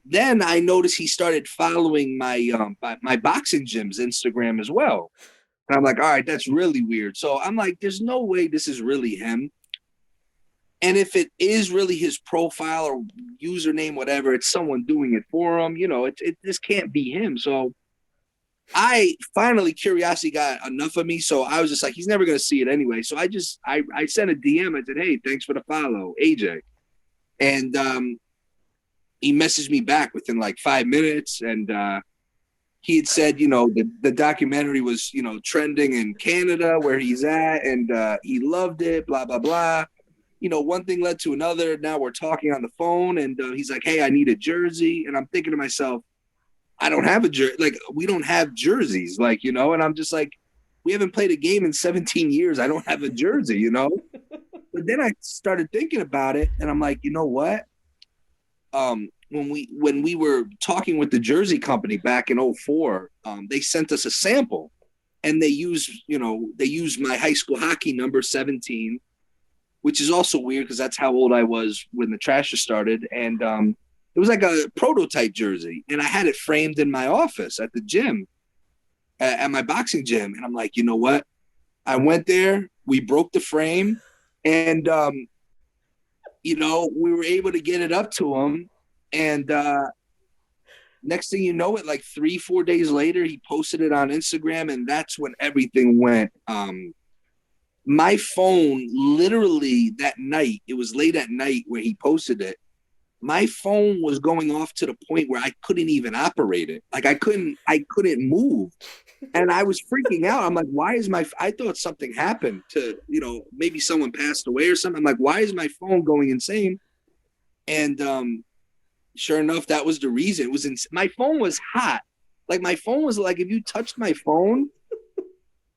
Then I noticed he started following my boxing gym's Instagram as well, and I'm like, all right, that's really weird. So I'm like, there's no way this is really him. And if it is really his profile or username, whatever, it's someone doing it for him. This can't be him. So I finally curiosity got enough of me, so I was just like, he's never gonna see it anyway. So I sent a DM. I said, hey, thanks for the follow, AJ, and he messaged me back within like 5 minutes, and he had said, the documentary was trending in Canada where he's at, and he loved it, blah blah blah. One thing led to another. Now we're talking on the phone, and he's like, hey, I need a jersey, and I'm thinking to myself, I don't have a jersey. Like, we don't have jerseys, and I'm just like, we haven't played a game in 17 years. I don't have a jersey. But then I started thinking about it, and I'm like, you know what? When we were talking with the jersey company back in '04, they sent us a sample, and they used my high school hockey number 17, which is also weird because that's how old I was when the Trashers started, and it was like a prototype jersey, and I had it framed in my office at the gym, at my boxing gym. And I'm like, you know what? I went there, we broke the frame, and we were able to get it up to him. And next thing you know, like 3-4 days later, he posted it on Instagram, and that's when everything went. My phone literally that night, it was late at night where he posted it. my phone was going off to the point where I couldn't even operate it. Like I couldn't move. And I was freaking out. I'm like, why is I thought something happened to, maybe someone passed away or something. I'm like, why is my phone going insane? And sure enough, that was the reason. It was my phone was hot. Like my phone was like, if you touched my phone,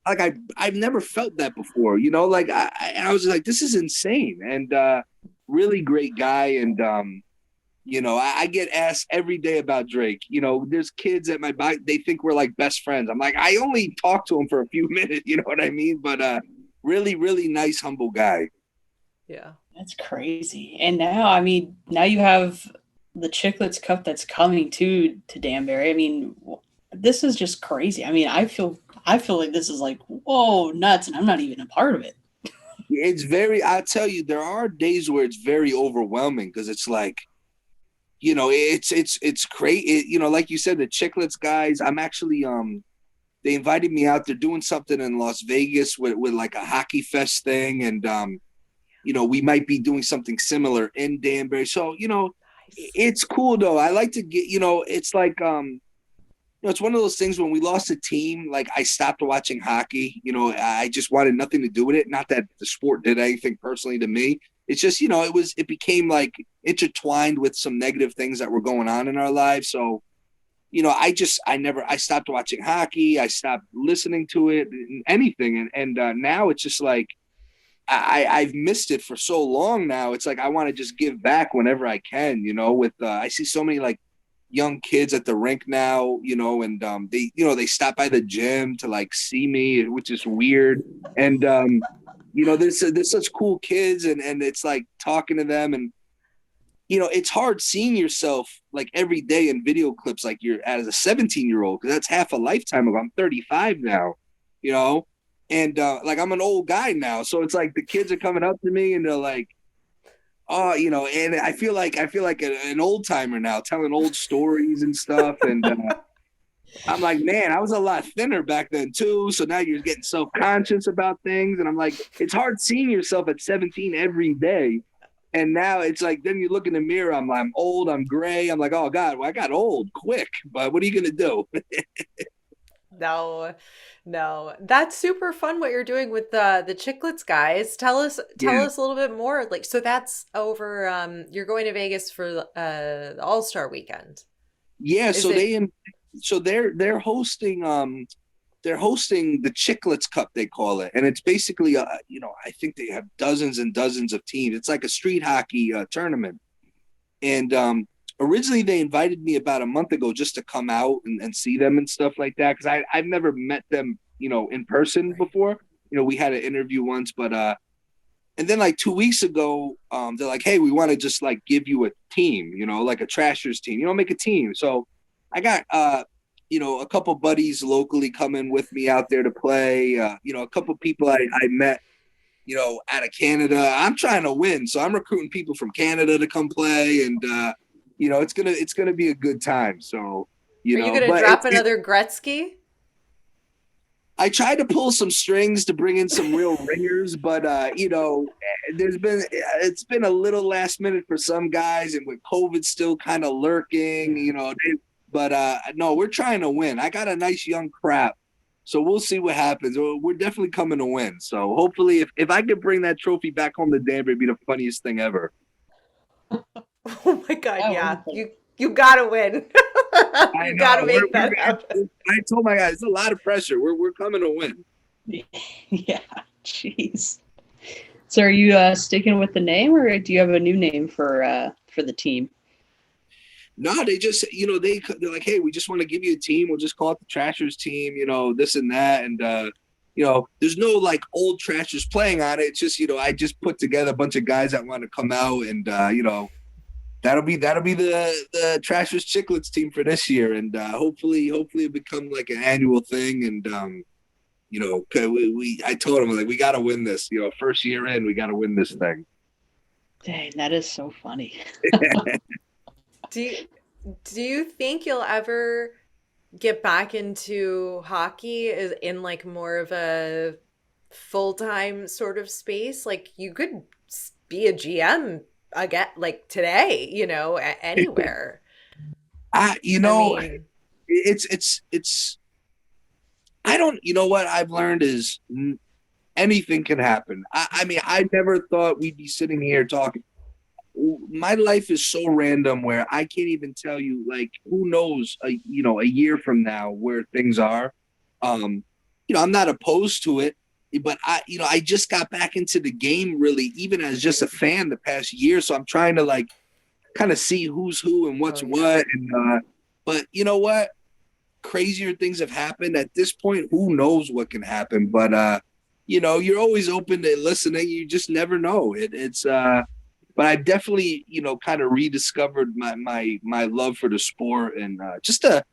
like I've never felt that before, like I was like, this is insane. And really great guy. And I get asked every day about Drake. There's kids at my bike, they think we're like best friends. I'm like, I only talk to him for a few minutes, you know what I mean? But really, really nice, humble guy. Yeah. That's crazy. And now, I mean, now you have the Chiclets Cup that's coming to Danbury. I mean, this is just crazy. I mean, I feel like this is like, whoa, nuts, and I'm not even a part of it. I'll tell you, there are days where it's very overwhelming because it's like, it's great. Like you said, the Chiclets guys, I'm actually, they invited me out. They're doing something in Las Vegas with like a hockey fest thing. And, we might be doing something similar in Danbury. So, it's cool though. I like to get, it's like, it's one of those things when we lost a team, like I stopped watching hockey, I just wanted nothing to do with it. Not that the sport did anything personally to me. It's just, it became like intertwined with some negative things that were going on in our lives. So, I stopped watching hockey. I stopped listening to it, anything. And now it's just like, I've missed it for so long now. It's like, I want to just give back whenever I can, I see so many like young kids at the rink now, and they stop by the gym to like see me, which is weird. And, there's such cool kids and it's like talking to them and, it's hard seeing yourself like every day in video clips, like you're as a 17-year-old, because that's half a lifetime ago. I'm 35 now, and like I'm an old guy now. So it's like the kids are coming up to me and they're like, oh, and I feel like an old timer now telling old stories and stuff. And I'm like, man, I was a lot thinner back then too. So now you're getting self-conscious about things. And I'm like, it's hard seeing yourself at 17 every day. And now it's like, then you look in the mirror, I'm old, I'm gray. I'm like, oh God, well, I got old quick, but what are you going to do? No, that's super fun what you're doing with the Chiclets guys. Tell us a little bit more. Like, so that's over. You're going to Vegas for the All-Star weekend. Yeah, Is so it- they're hosting the Chiclets Cup, they call it, and it's basically I think they have dozens and dozens of teams. It's like a street hockey tournament, and originally they invited me about a month ago just to come out and see them and stuff like that because I've never met them in person before. We had an interview once, but and then like 2 weeks ago they're like, hey, we want to just like give you a team, like a Trashers team, make a team. So I got a couple buddies locally coming with me out there to play, a couple people I met out of Canada. I'm trying to win, so I'm recruiting people from Canada to come play, and it's gonna be a good time. So Are you going to but drop another Gretzky? I tried to pull some strings to bring in some real ringers, but it's been a little last minute for some guys, and with COVID still kind of lurking, but no, we're trying to win. I got a nice young crap. So we'll see what happens. We're definitely coming to win. So hopefully if I could bring that trophy back home to Danbury, it'd be the funniest thing ever. Oh my God, Oh, yeah. wonderful. You gotta win. I You know. gotta make that happen. I told my guys, it's a lot of pressure. We're coming to win. Yeah, jeez. So are you sticking with the name, or do you have a new name for the team? No, they just, they're like, hey, we just want to give you a team. We'll just call it the Trashers team, this and that. And, there's no like old Trashers playing on it. It's just, I just put together a bunch of guys that want to come out and, that'll be the Trashers Chiclets team for this year. And hopefully it become like an annual thing. And, I told him, like, we got to win this, first year in, we got to win this thing. Dang, that is so funny. Do you think you'll ever get back into hockey in like more of a full-time sort of space? Like you could be a GM again, like today, anywhere. I you I know mean, it's I don't you know what I've learned is anything can happen. I mean I never thought we'd be sitting here talking. My life is so random where I can't even tell you, like, who knows a year from now where things are. I'm not opposed to it, but I just got back into the game really, even as just a fan the past year. So I'm trying to like kind of see who's who and what's what. And but you know what? Crazier things have happened at this point. Who knows what can happen? But you're always open to listening. You just never know. It's but I definitely, kind of rediscovered my love for the sport and just a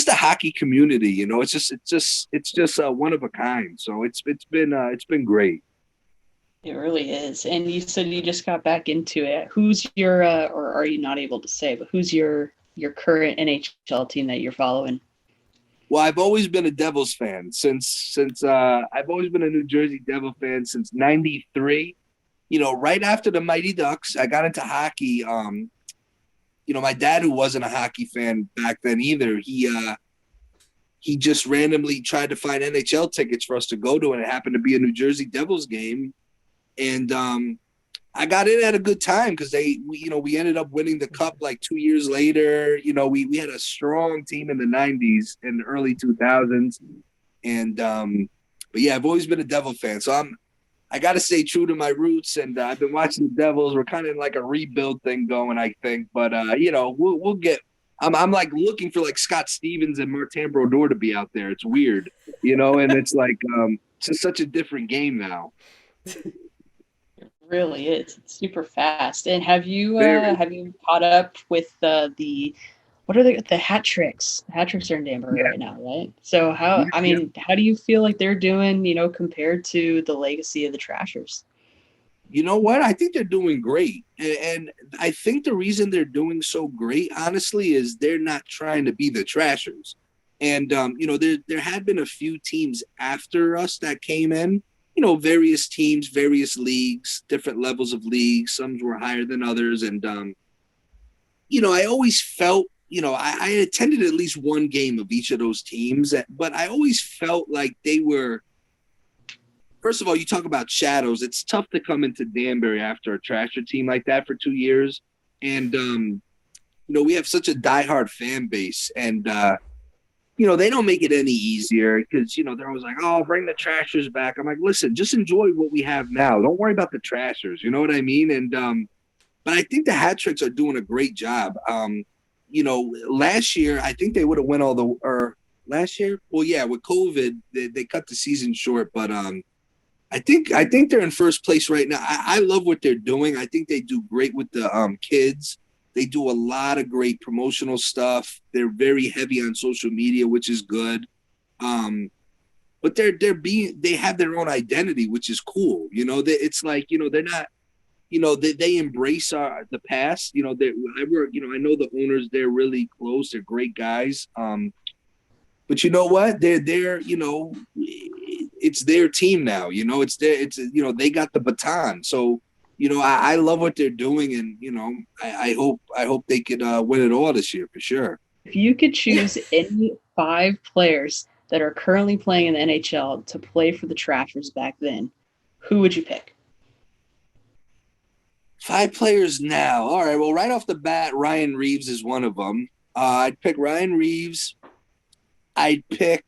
hockey community. It's just one of a kind. So it's been great. It really is. And you said you just got back into it. Who's your, or are you not able to say, but who's your current NHL team that you're following? Well, I've always been a Devils fan since I've always been a New Jersey Devil fan since '93. Right after the Mighty Ducks, I got into hockey. My dad, who wasn't a hockey fan back then either, he just randomly tried to find NHL tickets for us to go to, and it happened to be a New Jersey Devils game. And I got in at a good time because we ended up winning the cup like 2 years later. We had a strong team in the '90s and early 2000s, and but yeah, I've always been a Devil fan, so I got to stay true to my roots, and I've been watching the Devils. We're kind of in like a rebuild thing going, I think, but we'll get. I'm like looking for like Scott Stevens and Martin Brodeur to be out there. It's weird, and it's like it's just such a different game now. It really is. It's super fast. And have you caught up with the what are the hat tricks? The hat tricks are in Danbury right now, right? So how do you feel like they're doing, compared to the legacy of the Trashers? You know what? I think they're doing great. And I think the reason they're doing so great, honestly, is they're not trying to be the Trashers. And, there had been a few teams after us that came in, various teams, various leagues, different levels of leagues. Some were higher than others. And, I always felt, I attended at least one game of each of those teams, but I always felt like they were, first of all, you talk about shadows. It's tough to come into Danbury after a Trasher team like that for 2 years. And, we have such a diehard fan base, and, they don't make it any easier because, they're always like, oh, bring the Trashers back. I'm like, listen, just enjoy what we have now. Don't worry about the Trashers. You know what I mean? And, but I think the hat tricks are doing a great job. Last year, I think they would have won last year. Well, yeah, with COVID, they cut the season short, but, I think they're in first place right now. I love what they're doing. I think they do great with the kids. They do a lot of great promotional stuff. They're very heavy on social media, which is good. But they have their own identity, which is cool. It's like, they're not, they embrace the past. I know the owners, they're really close. They're great guys. But you know what? They're it's their team now. They got the baton. So, I love what they're doing, and I hope they could win it all this year for sure. If you could choose any 5 players that are currently playing in the NHL to play for the Trashers back then, who would you pick? 5 players now. All right. Well, right off the bat, Ryan Reeves is one of them. I'd pick Ryan Reeves. I'll pick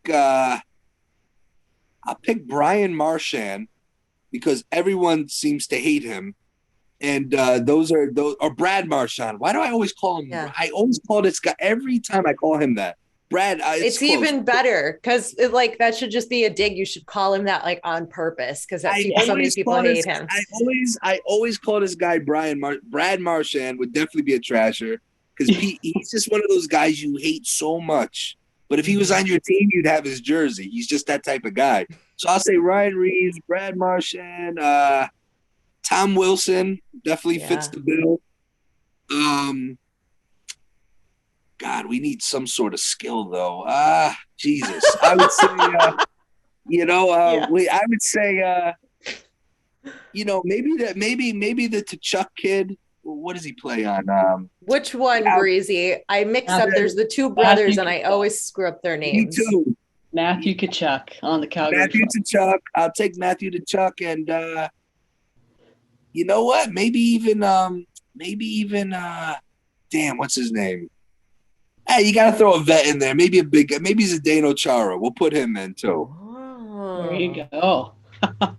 Brian Marchand because everyone seems to hate him. And or Brad Marchand. Why do I always call him? Yeah. I always call this guy every time I call him that. Brad. It's even better because that should just be a dig. You should call him that on purpose because so many people hate him. I always call this guy Brad Marchand would definitely be a Trasher because he's just one of those guys you hate so much. But if he was on your team, you'd have his jersey. He's just that type of guy. So I'll say Ryan Reeves, Brad Marchand, Tom Wilson definitely fits the bill. God, we need some sort of skill though. Jesus. I would say, I would say, maybe the Tkachuk kid what does he play on? Which one, Cal- Breezy? I mix up. There's the two Matthew brothers, and I always screw up their me names. too. Matthew Tkachuk on the Calgary Matthew Flames. Tkachuk. I'll take Matthew Tkachuk, and you know what? Maybe even damn, what's his name? Hey, you gotta throw a vet in there. Maybe Zdeno Chara. We'll put him in too. There you Oh, go. I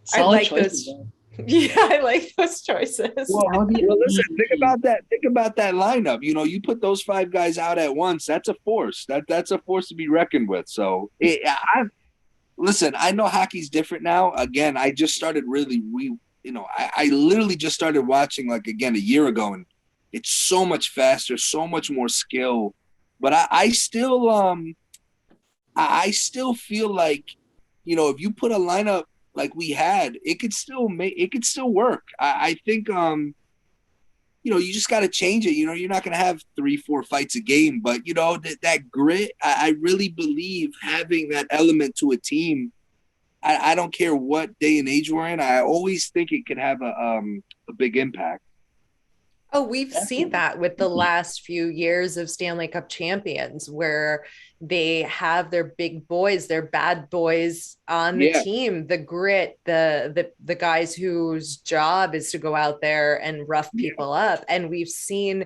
Solid like choices those. there. Yeah, I like those choices. Well, listen. Think about that. Think about that lineup. You know, you put those 5 guys out at once. That's a force. That's a force to be reckoned with. So, listen. I know hockey's different now. Again, I just started I literally just started watching like again a year ago, and it's so much faster, so much more skill. But I still feel like, if you put a lineup like we had, it could still work. I think you just got to change it. You're not going to have 3-4 fights a game, but that grit. I really believe having that element to a team. I don't care what day and age we're in. I always think it could have a big impact. Oh, we've seen that with the last few years of Stanley Cup champions, where they have their big boys, their bad boys on the team, the grit, the guys whose job is to go out there and rough people up. And we've seen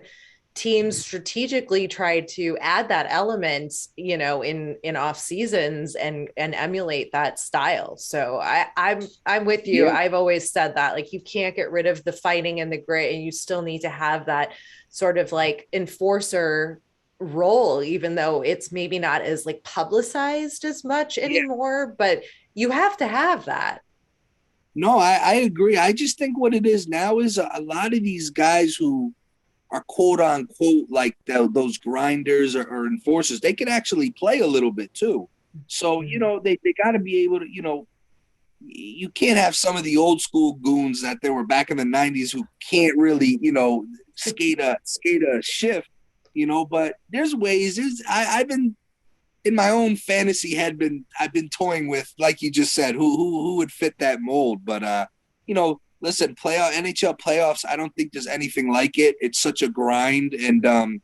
teams strategically try to add that element, in off seasons and emulate that style. So I'm with you. Yeah. I've always said that, like, you can't get rid of the fighting and the grit, and you still need to have that sort of like enforcer role, even though it's maybe not as like publicized as much anymore, but you have to have that. No, I agree. I just think what it is now is a lot of these guys who are quote unquote like those grinders or enforcers, they can actually play a little bit too. So, they got to be able to, you can't have some of the old school goons that there were back in the 90s who can't really, skate a shift, but there's ways. I've been in my own fantasy I've been toying with, like you just said, who would fit that mold. But listen, NHL playoffs, I don't think there's anything like it. It's such a grind, and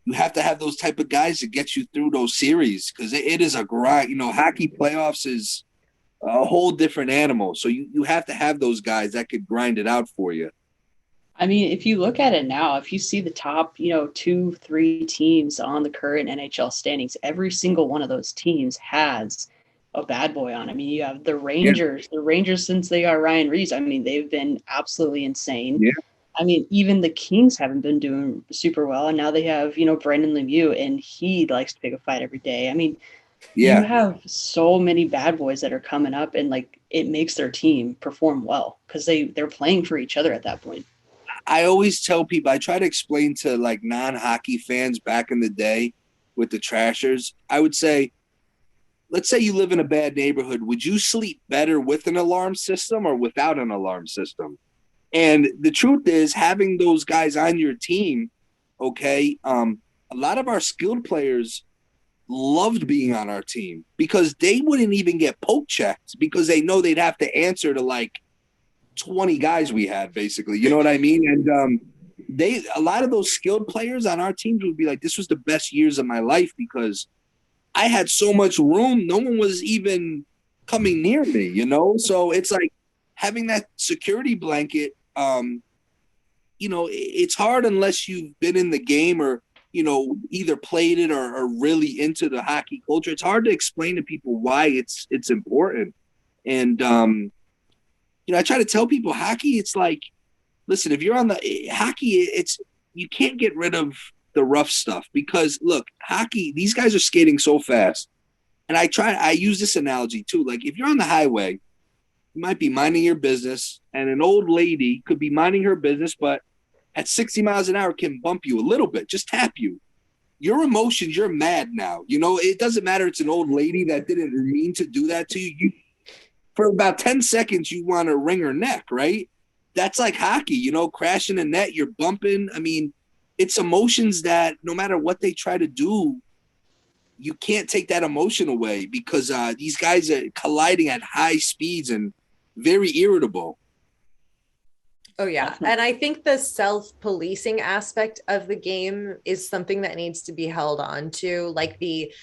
you have to have those type of guys to get you through those series, because it is a grind. Hockey playoffs is a whole different animal. So you have to have those guys that could grind it out for you. I mean, if you look at it now, if you see the top, 2-3 teams on the current NHL standings, every single one of those teams has a bad boy on. I mean, you have the Rangers. The Rangers, since they got Ryan Reeves, I mean, they've been absolutely insane. Yeah. I mean, even the Kings haven't been doing super well, and now they have, Brandon Lemieux, and he likes to pick a fight every day. I mean, you have so many bad boys that are coming up, and like it makes their team perform well because they're playing for each other at that point. I always tell people, I try to explain to like non-hockey fans back in the day with the Trashers, I would say, let's say you live in a bad neighborhood. Would you sleep better with an alarm system or without an alarm system? And the truth is, having those guys on your team, a lot of our skilled players loved being on our team because they wouldn't even get poke checked because they know they'd have to answer to like 20 guys we had, basically. You know what I mean? And a lot of those skilled players on our teams would be like, this was the best years of my life because I had so much room. No one was even coming near me, So it's like having that security blanket, it's hard unless you've been in the game or, either played it or are really into the hockey culture. It's hard to explain to people why it's important. And, I try to tell people hockey, it's like, listen, if you're on the hockey, you can't get rid of the rough stuff because look, hockey, these guys are skating so fast. And I use this analogy too. Like if you're on the highway, you might be minding your business and an old lady could be minding her business, but at 60 miles an hour can bump you a little bit, just tap you. Your emotions, you're mad now. It doesn't matter. It's an old lady that didn't mean to do that to you. For about 10 seconds, you want to wring her neck, right? That's like hockey, crashing the net, you're bumping. I mean, it's emotions that no matter what they try to do, you can't take that emotion away because these guys are colliding at high speeds and very irritable. Oh yeah. Definitely. And I think the self-policing aspect of the game is something that needs to be held on to, like the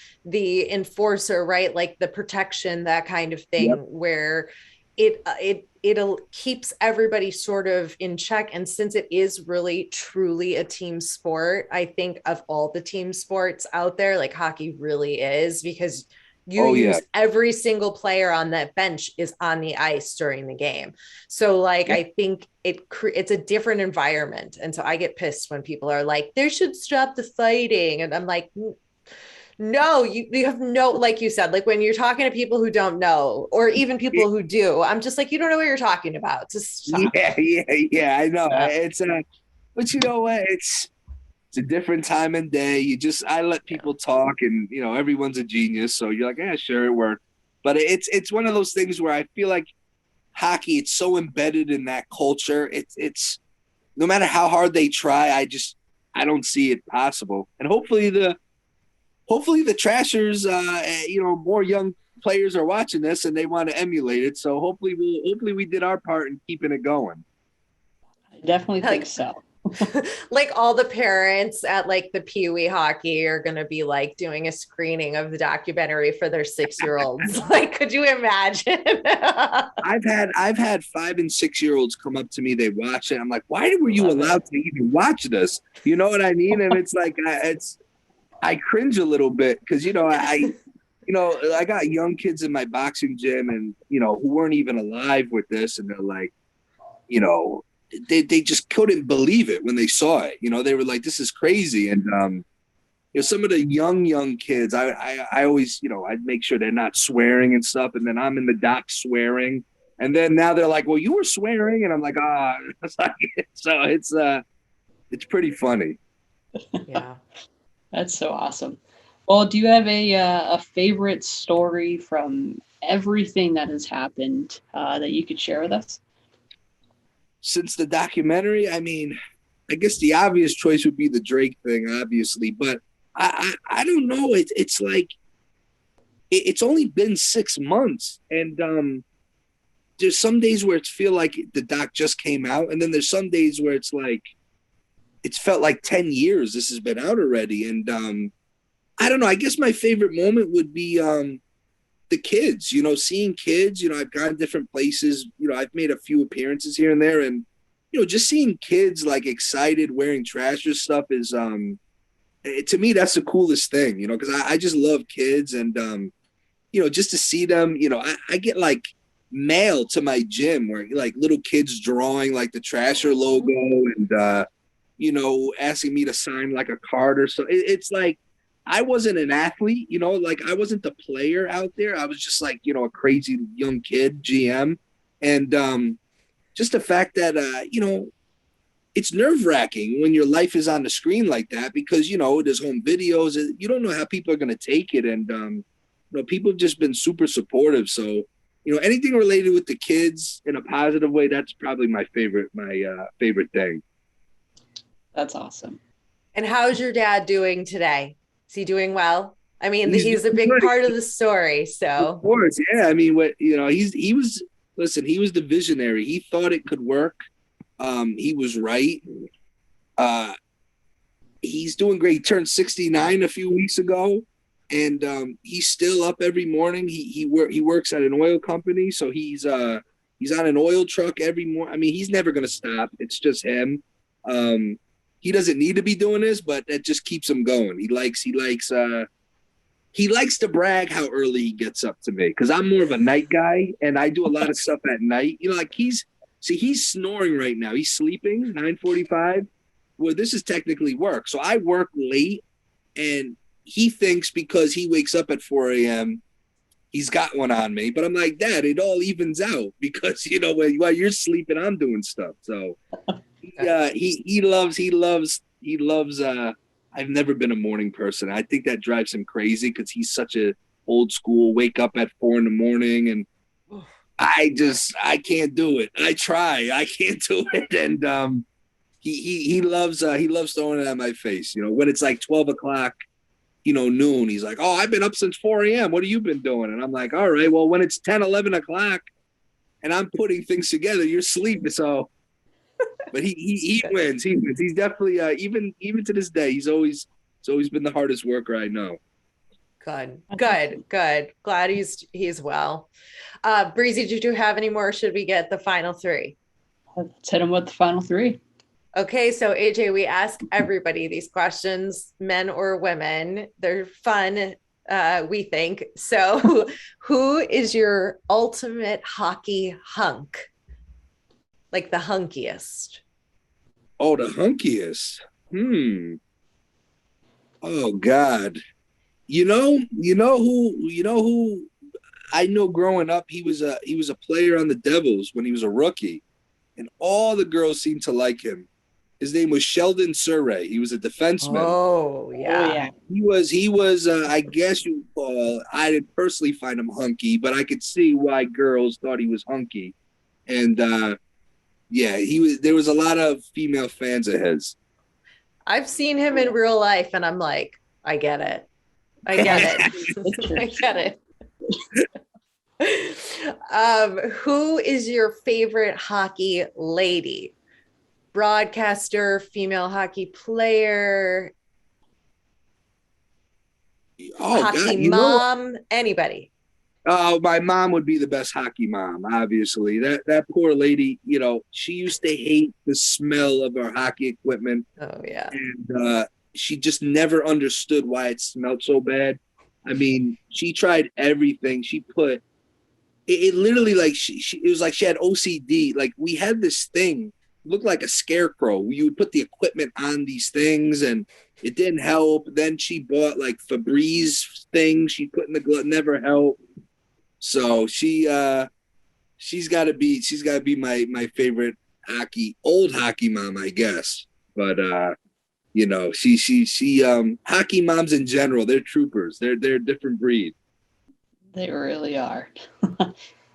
enforcer, right? Like the protection, that kind of thing, Yep. where it'll keeps everybody sort of in check. And since it is really truly a team sport, I think of all the team sports out there, like hockey really is, because you Oh yeah. use every single player on that bench is on the ice during the game. So like Yep. I think it's a different environment, and so I get pissed when people are like, "They should stop the fighting," and I'm like, "No, you have no," like you said, like when you're talking to people who don't know, or even people who do, I'm just like, "You don't know what you're talking about. Just stop." Yeah, yeah. I know. Uh, But you know what? It's a different time and day. I let Yeah. people talk, and everyone's a genius. So you're like, yeah, sure, it worked. But it's one of those things where I feel like hockey, it's so embedded in that culture. It's no matter how hard they try, I don't see it possible. And hopefully the Trashers, more young players are watching this and they want to emulate it. So hopefully we did our part in keeping it going. I definitely think Like so. like all the parents at like the Pee Wee hockey are going to be like doing a screening of the documentary for their 6-year-olds. Like, could you imagine? I've had 5 and 6 year olds come up to me. They watch it. I'm like, why were you Love allowed it. to even watch this? You know what I mean? And it's like I cringe a little bit because I got young kids in my boxing gym and who weren't even alive with this, and they're like, you know, they just couldn't believe it when they saw it. They were like, this is crazy. And some of the young kids, I always, I'd make sure they're not swearing and stuff. And then I'm in the dock swearing. And then now they're like, well, you were swearing. And I'm like, so it's pretty funny. Yeah. That's so awesome. Well, do you have a favorite story from everything that has happened that you could share with us? Since the documentary, I mean, I guess the obvious choice would be the Drake thing, obviously, but I don't know. It's like it's only been 6 months, and there's some days where it feel like the doc just came out, and then there's some days where it's like it's felt like 10 years this has been out already, and I don't know. I guess my favorite moment would be the kids. Seeing kids. I've gone different places. I've made a few appearances here and there, and just seeing kids like excited wearing Trashers stuff is to me that's the coolest thing. Because I just love kids, and just to see them. I get like mail to my gym where like little kids drawing like the Trasher logo and asking me to sign like a card or so. It's like I wasn't an athlete, like I wasn't the player out there. I was just like, a crazy young kid, GM. And just the fact that, it's nerve wracking when your life is on the screen like that because, there's home videos. You don't know how people are going to take it. And, people have just been super supportive. So, anything related with the kids in a positive way, that's probably my favorite thing. That's awesome. And how's your dad doing today? Is he doing well? I mean, He's he's a doing big good. part of the story. Of So, course, yeah. I mean, he was. Listen, he was the visionary. He thought it could work. He was right. Uh, he's doing great. He turned 69 a few weeks ago, and he's still up every morning. He works at an oil company, so he's on an oil truck every morning. I mean, he's never gonna stop. It's just him. He doesn't need to be doing this, but that just keeps him going. He likes to brag how early he gets up to me because I'm more of a night guy and I do a lot of stuff at night. Like he's snoring right now. He's sleeping 9:45. Well, this is technically work. So I work late and he thinks because he wakes up at 4 a.m. he's got one on me. But I'm like, Dad, it all evens out because while you're sleeping, I'm doing stuff. So he loves I've never been a morning person. I think that drives him crazy because he's such a old school wake up at 4 a.m. and I can't do it. I try. I can't do it. And he loves throwing it at my face. When it's like 12 o'clock, noon, he's like, oh, I've been up since 4 a.m. What have you been doing? And I'm like, all right, well, when it's 10, 11 o'clock and I'm putting things together, you're sleeping. So But he wins. He wins. He's definitely even to this day. He's always been the hardest worker I know. Good. Glad he's well. Breezy, did you have any more? Should we get the final three? Let's hit him with the final three. Okay, so AJ, we ask everybody these questions, men or women. They're fun, we think. So, who is your ultimate hockey hunk? Like the hunkiest? Oh, the hunkiest. Oh God. You know who I know growing up, he was a player on the Devils when he was a rookie, and all the girls seemed to like him. His name was Sheldon Surrey. He was a defenseman. Oh yeah. He was. I guess you. I didn't personally find him hunky, but I could see why girls thought he was hunky. And yeah, he was. There was a lot of female fans of his. I've seen him in real life, and I'm like, I get it. I get it. Who is your favorite hockey lady? Broadcaster, female hockey player, hockey mom, anybody? Oh, my mom would be the best hockey mom, obviously. That poor lady, she used to hate the smell of our hockey equipment. Oh, yeah. And she just never understood why it smelled so bad. I mean, she tried everything. She put it literally like it was like she had OCD. Like we had this thing, looked like a scarecrow. You would put the equipment on these things and it didn't help. Then she bought like Febreze things she put in the glove, never helped. So she's got to be my favorite old hockey mom, I guess. But she hockey moms in general, they're troopers. They're a different breed. They really are.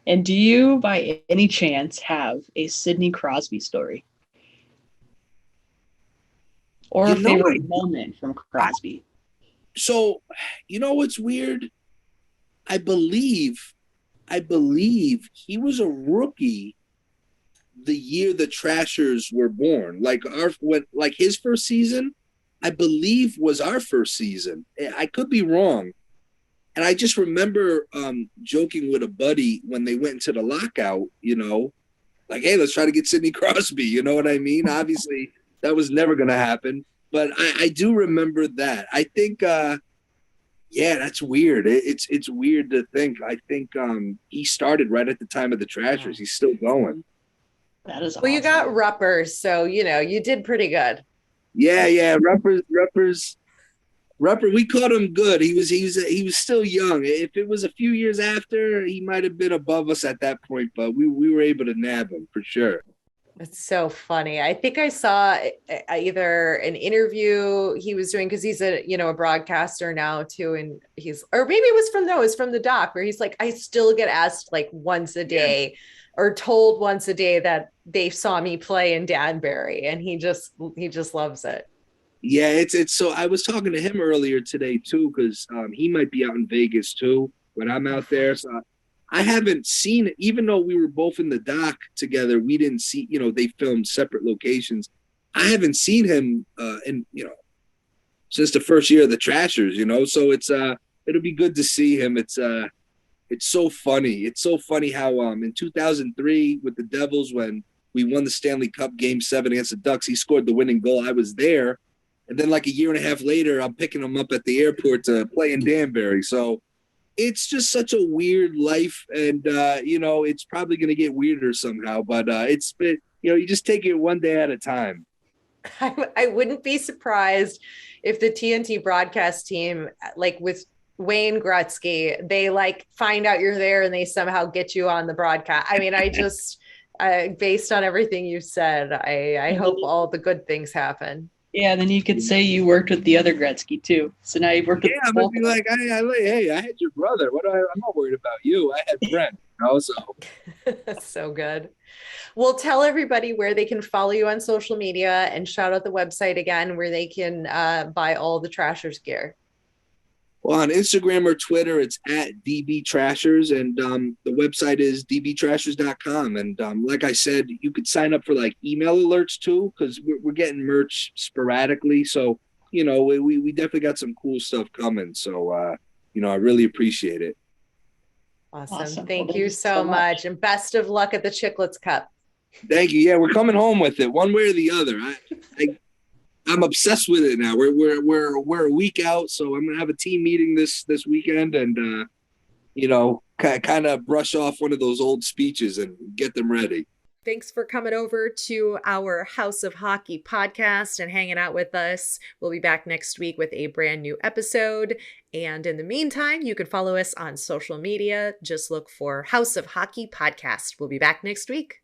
And do you, by any chance, have a Sidney Crosby story? Or a favorite moment from Crosby? So, what's weird? I believe he was a rookie the year the Trashers were born. Like his first season, I believe was our first season. I could be wrong. And I just remember joking with a buddy when they went into the lockout, like, hey, let's try to get Sidney Crosby. You know what I mean? Obviously, that was never going to happen. But I do remember that. I think, that's weird. It's weird to think. I think he started right at the time of the Trashers. He's still going. That is awesome. Well, you got Ruppers, so, you did pretty good. Yeah. Ruppers. Rupper, we caught him good. He was still young. If it was a few years after, he might have been above us at that point, but we were able to nab him for sure. It's so funny. I think I saw either an interview he was doing because he's a broadcaster now too, and or maybe it was from the doc where he's like, I still get asked like once a day or told once a day that they saw me play in Danbury, and he just loves it. Yeah, it's so I was talking to him earlier today too, because he might be out in Vegas too when I'm out there. So I haven't seen it, even though we were both in the dock together. We didn't see, they filmed separate locations. I haven't seen him since the first year of the Trashers, So it'll be good to see him. It's so funny. It's so funny how in 2003 with the Devils when we won the Stanley Cup Game 7 against the Ducks, he scored the winning goal. I was there. And then like a year and a half later, I'm picking him up at the airport to play in Danbury. So it's just such a weird life. And, it's probably going to get weirder somehow. But you just take it one day at a time. I wouldn't be surprised if the TNT broadcast team, like with Wayne Gretzky, they like find out you're there and they somehow get you on the broadcast. I mean, based on everything you said, I hope all the good things happen. Yeah, then you could say you worked with the other Gretzky too. So now you've worked with I'm gonna be like, hey, I had your brother. I'm not worried about you. I had Brent. So that's so good. Well, tell everybody where they can follow you on social media and shout out the website again where they can buy all the Trashers gear. Well, on Instagram or Twitter, it's at DB Trashers, and the website is dbtrashers.com. And like I said, you could sign up for like email alerts too, because we're getting merch sporadically. So, we definitely got some cool stuff coming. So, I really appreciate it. Awesome. Thank you so much. And best of luck at the Chiclets Cup. Thank you. Yeah, we're coming home with it one way or the other. I'm obsessed with it now. We're a week out, so I'm gonna have a team meeting this weekend, and kind of brush off one of those old speeches and get them ready. Thanks for coming over to our House of Hockey podcast and hanging out with us. We'll be back next week with a brand new episode. And in the meantime, you can follow us on social media. Just look for House of Hockey podcast. We'll be back next week.